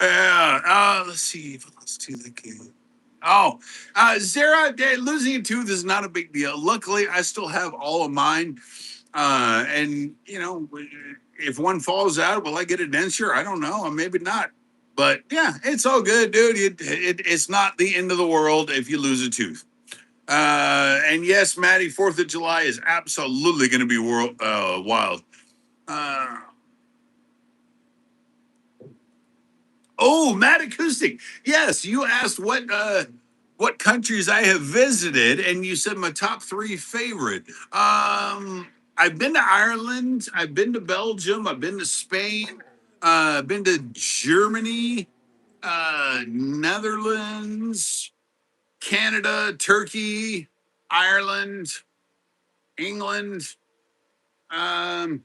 Yeah. Let's see. Let's do the game. Oh, Zara, losing a tooth is not a big deal. Luckily, I still have all of mine. And, if one falls out, will I get a denture? I don't know. Maybe not. But yeah, it's all good, dude. It's not the end of the world if you lose a tooth. And yes, Maddie, 4th of July is absolutely going to be wild. Uh, Oh, Matt Acoustic. Yes, you asked what countries I have visited, and you said my top 3 favorite. I've been to Ireland, I've been to Belgium, I've been to Spain, I've been to Germany, Netherlands, Canada, Turkey, Ireland. England. Um,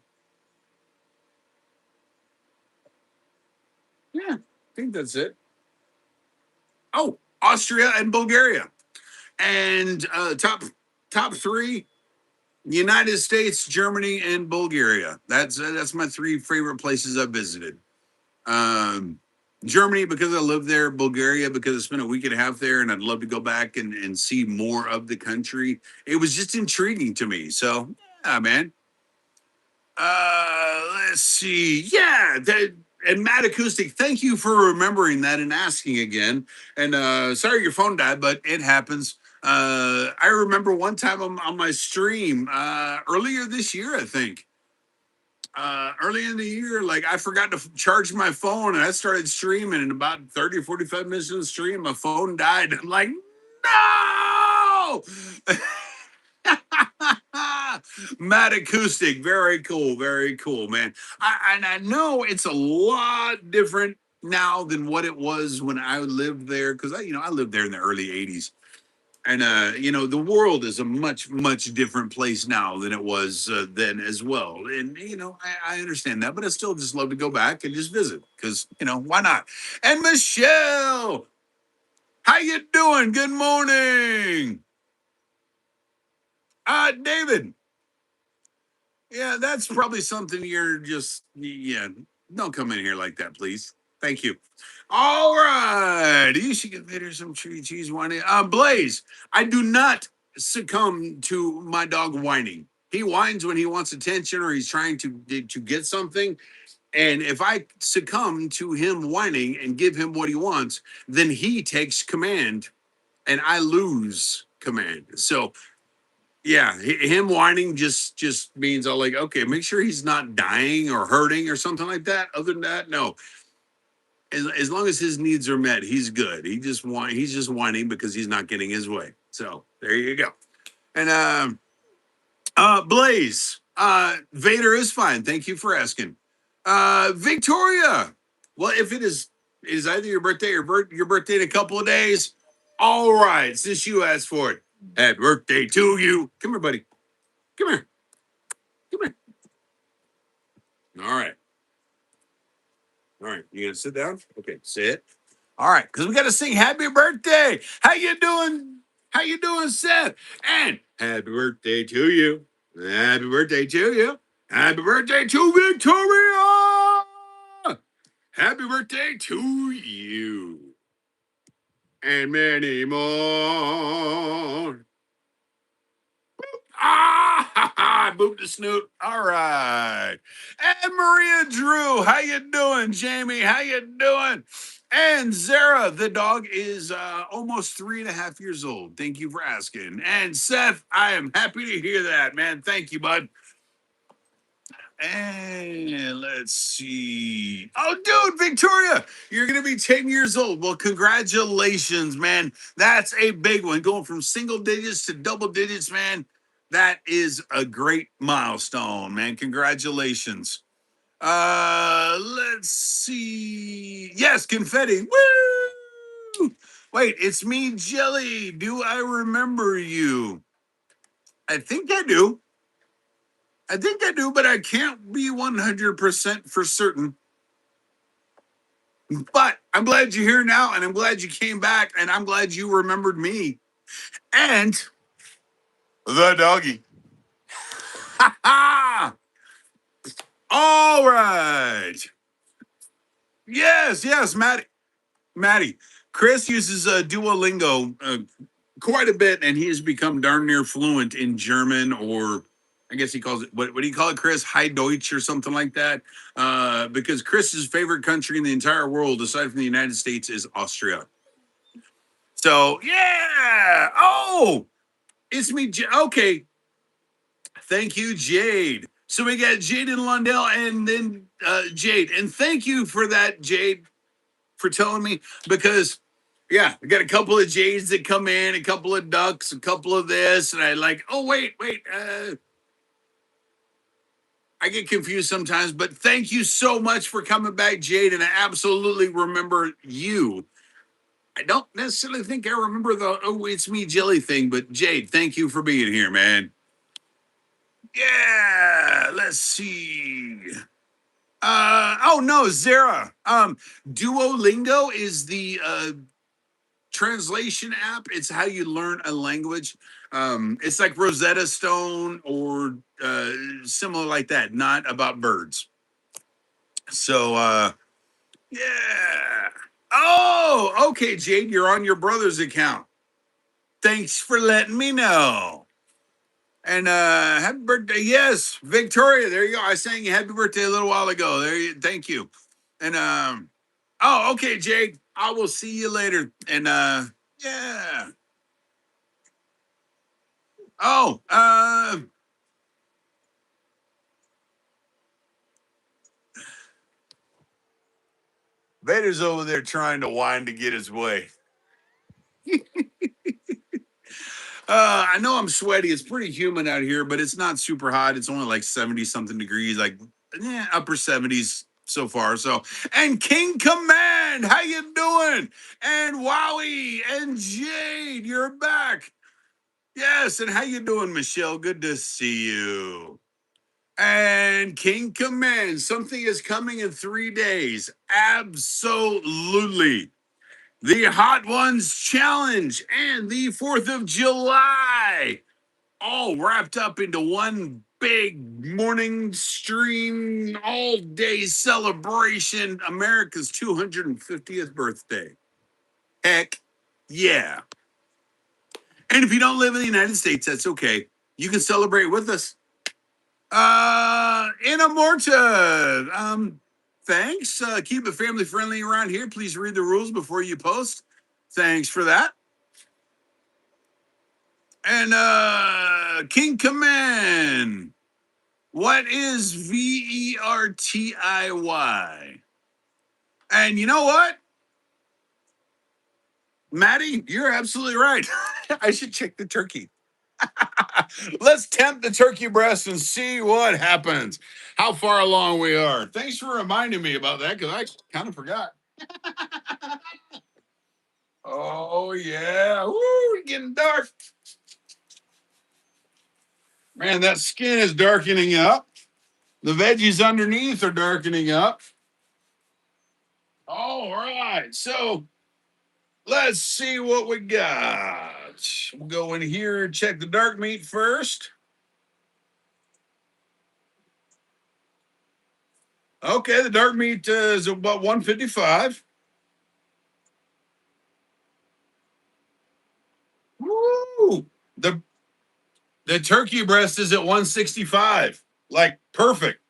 yeah, I think that's it. Oh, Austria and Bulgaria. And top three: United States, Germany, and Bulgaria. That's my three favorite places I've visited. Um, Germany because I live there, Bulgaria because I spent a week and a half there, and I'd love to go back and see more of the country. It was just intriguing to me. So, yeah, man. Let's see. Yeah, and Matt Acoustic, thank you for remembering that and asking again. And sorry your phone died, but it happens. I remember one time on my stream earlier this year, I think. Early in the year, like I forgot to charge my phone and I started streaming, and about 30 or 45 minutes in the stream, my phone died. I'm like, no! Matt Acoustic, very cool, man. I know it's a lot different now than what it was when I lived there, because I lived there in the early '80s, and the world is a much different place now than it was then as well. And I understand that, but I still just love to go back and just visit because why not? And Michelle, how you doing? Good morning. David. Yeah, that's probably something you're just, yeah, don't come in here like that, please. Thank you. All right. You should get Vader some chili cheese whining. Blaze, I do not succumb to my dog whining. He whines when he wants attention or he's trying to get something. And if I succumb to him whining and give him what he wants, then he takes command and I lose command. So yeah, him whining just means I'll like, okay, make sure he's not dying or hurting or something like that. Other than that, no. As long as his needs are met, he's good. He's just whining because he's not getting his way. So there you go. And Blaze, Vader is fine. Thank you for asking. Victoria. Well, if it is either your birthday or your birthday in a couple of days. All right, since you asked for it. Happy birthday to you. Come here, buddy. Come here. Come here. All right. All right. You gonna sit down? Okay, sit. All right, because we gotta sing happy birthday. How you doing? How you doing, Seth? And happy birthday to you. Happy birthday to you. Happy birthday to Victoria. Happy birthday to you. And many more. Ah, ha, ha, boop the snoot. All right. And Maria Drew, how you doing? Jamie, how you doing? And Zara, the dog is almost 3.5 years old. Thank you for asking. And Seth, I am happy to hear that, man. Thank you, bud. And let's see. Oh, dude, Victoria, you're going to be 10 years old. Well, congratulations, man. That's a big one. Going from single digits to double digits, man. That is a great milestone, man. Congratulations. Let's see. Yes, confetti. Woo! Wait, it's me, Jelly. Do I remember you? I think I do. I think I do, but I can't be 100% for certain. But I'm glad you're here now, and I'm glad you came back, and I'm glad you remembered me and the doggy. Ha ha! All right. Yes, Maddie. Chris uses Duolingo quite a bit, and he has become darn near fluent in German, or I guess he calls it, what do you call it, Chris? High Deutsch or something like that. Because Chris's favorite country in the entire world, aside from the United States, is Austria. So, yeah. Oh, it's me. Okay. Thank you, Jade. So we got Jade and Lundell and then Jade. And thank you for that, Jade, for telling me, because yeah, I got a couple of Jades that come in, a couple of ducks, a couple of this, and I like, oh wait, I get confused sometimes, but thank you so much for coming back, Jade, and I absolutely remember you. I don't necessarily think I remember the oh it's me Jelly thing, but Jade, thank you for being here, man. Yeah, let's see. Oh no, Zara. Duolingo is the translation app. It's how you learn a language. It's like Rosetta Stone or similar like that, not about birds. So yeah. Oh, okay, Jade, you're on your brother's account. Thanks for letting me know. And happy birthday. Yes, Victoria. There you go. I sang you happy birthday a little while ago. There you thank you. And oh, okay, Jake. I will see you later. And yeah. Oh, Vader's over there trying to whine to get his way. I know I'm sweaty. It's pretty humid out here, but it's not super hot. It's only like 70 something degrees, like upper 70s so far. So, and King Command, how you doing? And Wowie and Jade, you're back. Yes, and how you doing, Michelle? Good to see you. And King Command, something is coming in 3 days. Absolutely. The Hot Ones Challenge and the 4th of July all wrapped up into one big morning stream, all day celebration, America's 250th birthday. Heck yeah. And if you don't live in the United States, that's okay. You can celebrate with us. Inamorta, thanks. Keep it family friendly around here. Please read the rules before you post. Thanks for that. And King Command. What is VERTIY? And you know what? Maddie, you're absolutely right. I should check the turkey. Let's tempt the turkey breast and see what happens. How far along we are. Thanks for reminding me about that because I kind of forgot. Oh yeah. Woo, getting dark. Man, that skin is darkening up. The veggies underneath are darkening up. All right. So let's see what we got. We'll go in here and check the dark meat first. Okay, the dark meat is about 155. Woo! The turkey breast is at 165. Like perfect.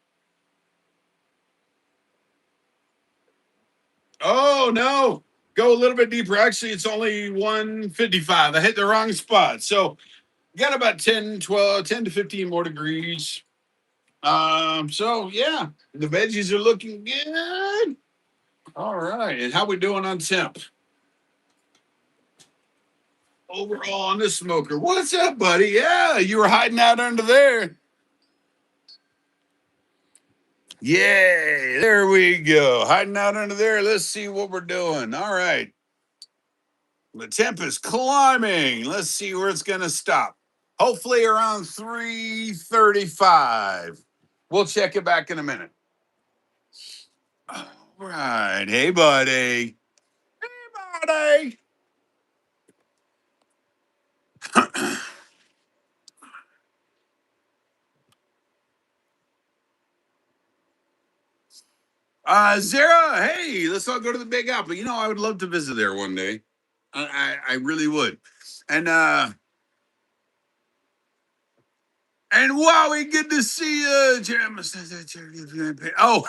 Oh no. Go a little bit deeper. Actually, it's only 155. I hit the wrong spot. So got about 10, 12, 10 to 15 more degrees. So yeah, the veggies are looking good. All right. And how we doing on temp? Overall on this smoker. What's up, buddy? Yeah, you were hiding out under there. Yay, there we go. Hiding out under there. Let's see what we're doing. All right. The temp is climbing. Let's see where it's going to stop. Hopefully around 335. We'll check it back in a minute. All right. Hey, buddy. Hey, buddy. Zara, hey, let's all go to the Big Apple. You know, I would love to visit there one day. I really would. And Wowie, good to see you. Oh,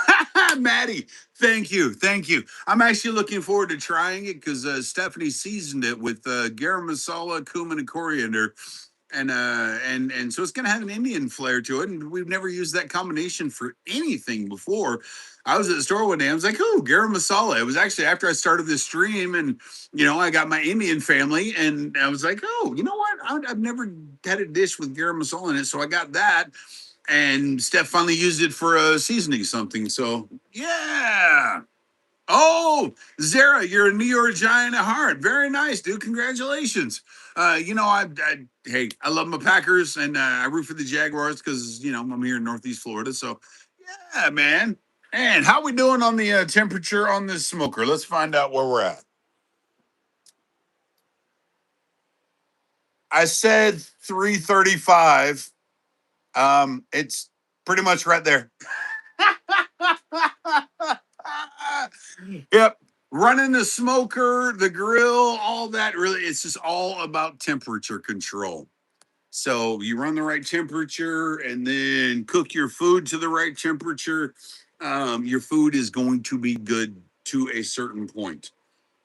Maddie, thank you, thank you. I'm actually looking forward to trying it because Stephanie seasoned it with garam masala, cumin, and coriander, and so it's gonna have an Indian flair to it. And we've never used that combination for anything before. I was at the store one day. I was like, "Oh, garam masala." It was actually after I started this stream, and I got my Indian family, and I was like, "Oh, you know what? I've never had a dish with garam masala in it," so I got that. And Steph finally used it for seasoning something. So yeah. Oh, Zara, you're a New York Giant at heart. Very nice, dude. Congratulations. Hey, I love my Packers, and I root for the Jaguars because I'm here in Northeast Florida. So, yeah, man. And how we doing on the temperature on this smoker? Let's find out where we're at. I said 335. It's pretty much right there. Yep. Running the smoker, the grill, all that really, it's just all about temperature control. So you run the right temperature and then cook your food to the right temperature. Your food is going to be good to a certain point.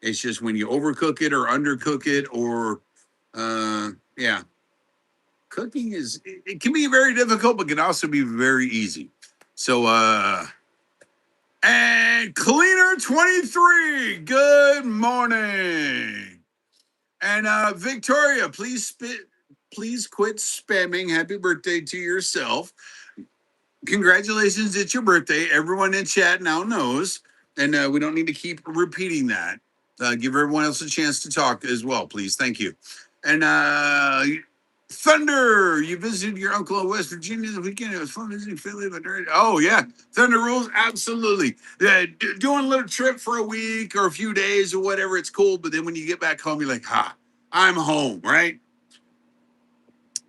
It's just when you overcook it or undercook it or, yeah, cooking it can be very difficult, but can also be very easy. So, and Cleaner 23, good morning. And Victoria, please quit spamming happy birthday to yourself. Congratulations, it's your birthday. Everyone in chat now knows, and we don't need to keep repeating that. Give everyone else a chance to talk as well, please. Thank you. And Thunder, you visited your uncle in West Virginia the weekend. It was fun visiting Philly, but oh yeah, Thunder rules absolutely. Yeah, doing a little trip for a week or a few days or whatever, it's cool. But then when you get back home, you're like, I'm home, right?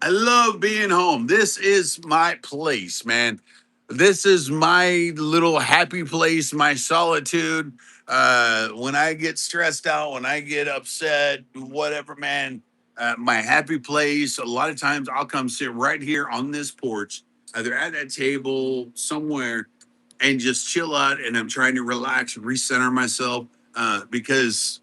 I love being home. This is my place, man. This is my little happy place, my solitude. When I get stressed out, when I get upset, whatever, man, my happy place. A lot of times I'll come sit right here on this porch, either at that table somewhere, and just chill out. And I'm trying to relax, recenter myself, because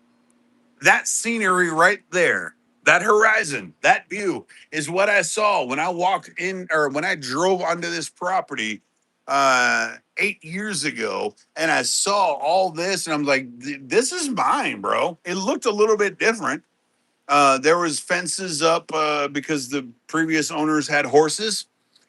that scenery right there, that horizon, that view is what I saw when I walked in or when I drove onto this property 8 years ago, and I saw all this, and I'm like, this is mine, bro. It looked a little bit different. There was fences up because the previous owners had horses,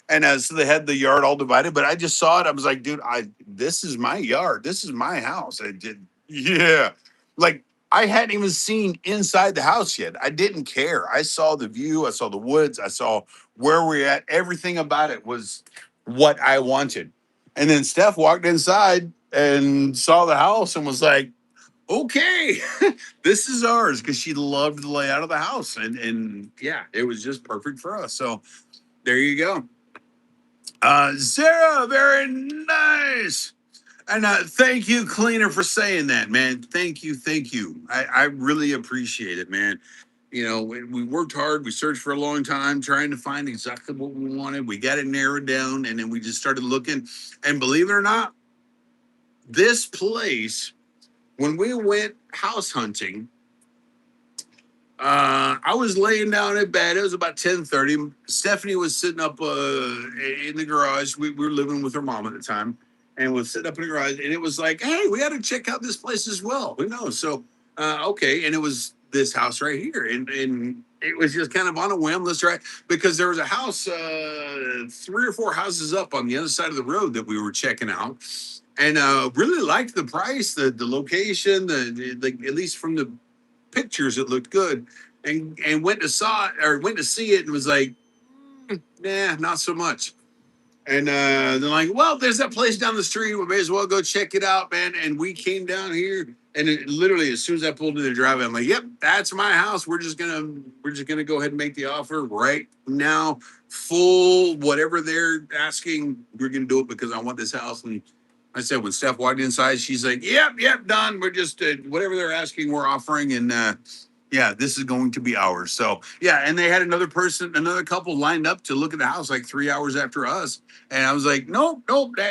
and so they had the yard all divided. But I just saw it. I was like, dude, this is my yard. This is my house. I did, yeah. Like I hadn't even seen inside the house yet. I didn't care. I saw the view. I saw the woods. I saw where we're at. Everything about it was what I wanted. And then Steph walked inside and saw the house and was like, okay, this is ours, because she loved the layout of the house, and yeah, it was just perfect for us. So there you go. Sarah, very nice. And thank you, Cleaner, for saying that, man. Thank you, thank you. I really appreciate it, man. We worked hard. We searched for a long time trying to find exactly what we wanted. We got it narrowed down, and then we just started looking. And believe it or not, this place, when we went house hunting, I was laying down in bed. It was about 10:30. Stephanie was sitting up in the garage. We were living with her mom at the time, and was sitting up in the garage. And it was like, hey, we got to check out this place as well. Who knows? So, okay. And it was this house right here, and it was just kind of on a whim. Let's try, because there was a house 3 or 4 houses up on the other side of the road that we were checking out, and really liked the price, the location, the at least from the pictures it looked good, and went to see it and was like, nah, not so much. And they're like, well, there's that place down the street, we may as well go check it out, man. And we came down here, and it literally, as soon as I pulled into the driveway, I'm like, yep, that's my house. We're just gonna go ahead and make the offer right now, full whatever they're asking. We're gonna do it because I want this house. And I said, when Steph walked inside, she's like, yep, done. We're just whatever they're asking, we're offering. And yeah, this is going to be ours. So yeah, and they had another couple lined up to look at the house like 3 hours after us. And I was like, nope,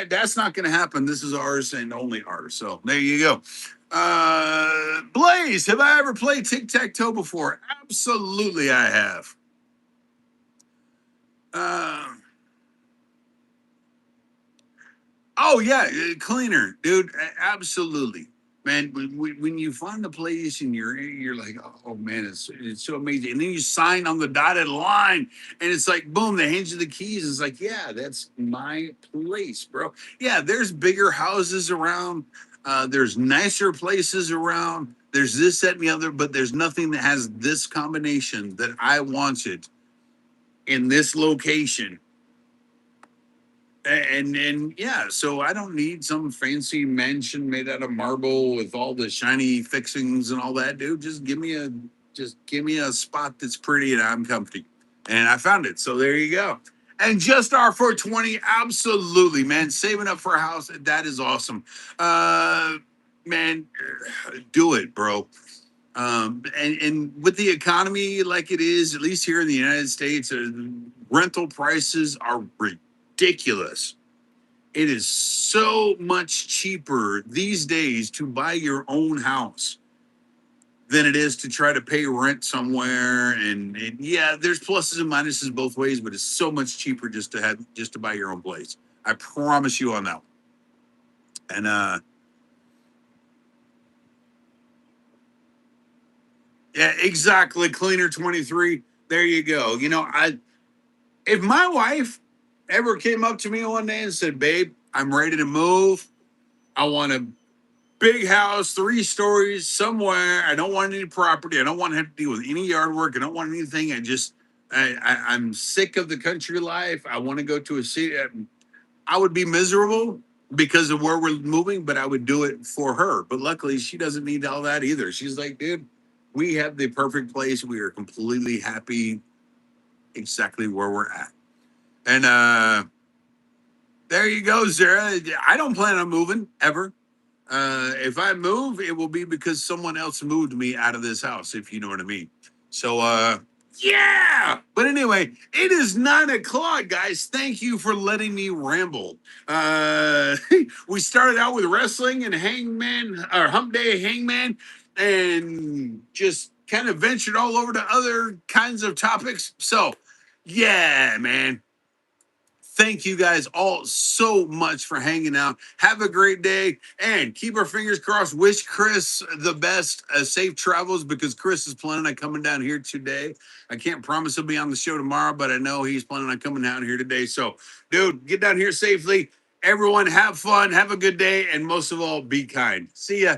that's not going to happen. This is ours and only ours. So there you go. Blaze, have I ever played tic-tac-toe before? Absolutely, I have. Uh, Oh yeah, Cleaner, dude. Absolutely, man. When you find the place and you're like, oh man, it's so amazing. And then you sign on the dotted line, and it's like, boom, they hand you the keys. It's like, yeah, that's my place, bro. Yeah, there's bigger houses around. There's nicer places around. There's this, that, and the other, but there's nothing that has this combination that I wanted in this location. And yeah, so I don't need some fancy mansion made out of marble with all the shiny fixings and all that, dude. Just give me a spot that's pretty and I'm comfy. And I found it. So there you go. And just our 420, absolutely, man. Saving up for a house, that is awesome. Man, do it, bro. And with the economy like it is, at least here in the United States, rental prices are ridiculous. It is so much cheaper these days to buy your own house than it is to try to pay rent somewhere. And yeah, there's pluses and minuses both ways, but it's so much cheaper just to buy your own place. I promise you on that one. And yeah, exactly. Cleaner 23. There you go. If my wife ever came up to me one day and said, "Babe, I'm ready to move. I want a big house, 3 stories somewhere. I don't want any property. I don't want to have to deal with any yard work. I don't want anything. I'm sick of the country life. I want to go to a city." I would be miserable because of where we're moving, but I would do it for her. But luckily, she doesn't need all that either. She's like, "Dude, we have the perfect place. We are completely happy exactly where we're at." And there you go, Sarah. I don't plan on moving ever. If I move, it will be because someone else moved me out of this house, if you know what I mean. So, yeah. But anyway, it is 9 o'clock, guys. Thank you for letting me ramble. Uh, we started out with wrestling and Hangman, or Hump Day Hangman, and just kind of ventured all over to other kinds of topics. So, yeah, man. Thank you guys all so much for hanging out. Have a great day and keep our fingers crossed. Wish Chris the best, safe travels because Chris is planning on coming down here today. I can't promise he'll be on the show tomorrow, but I know he's planning on coming down here today. So, dude, get down here safely. Everyone, have fun, have a good day, and most of all, be kind. See ya.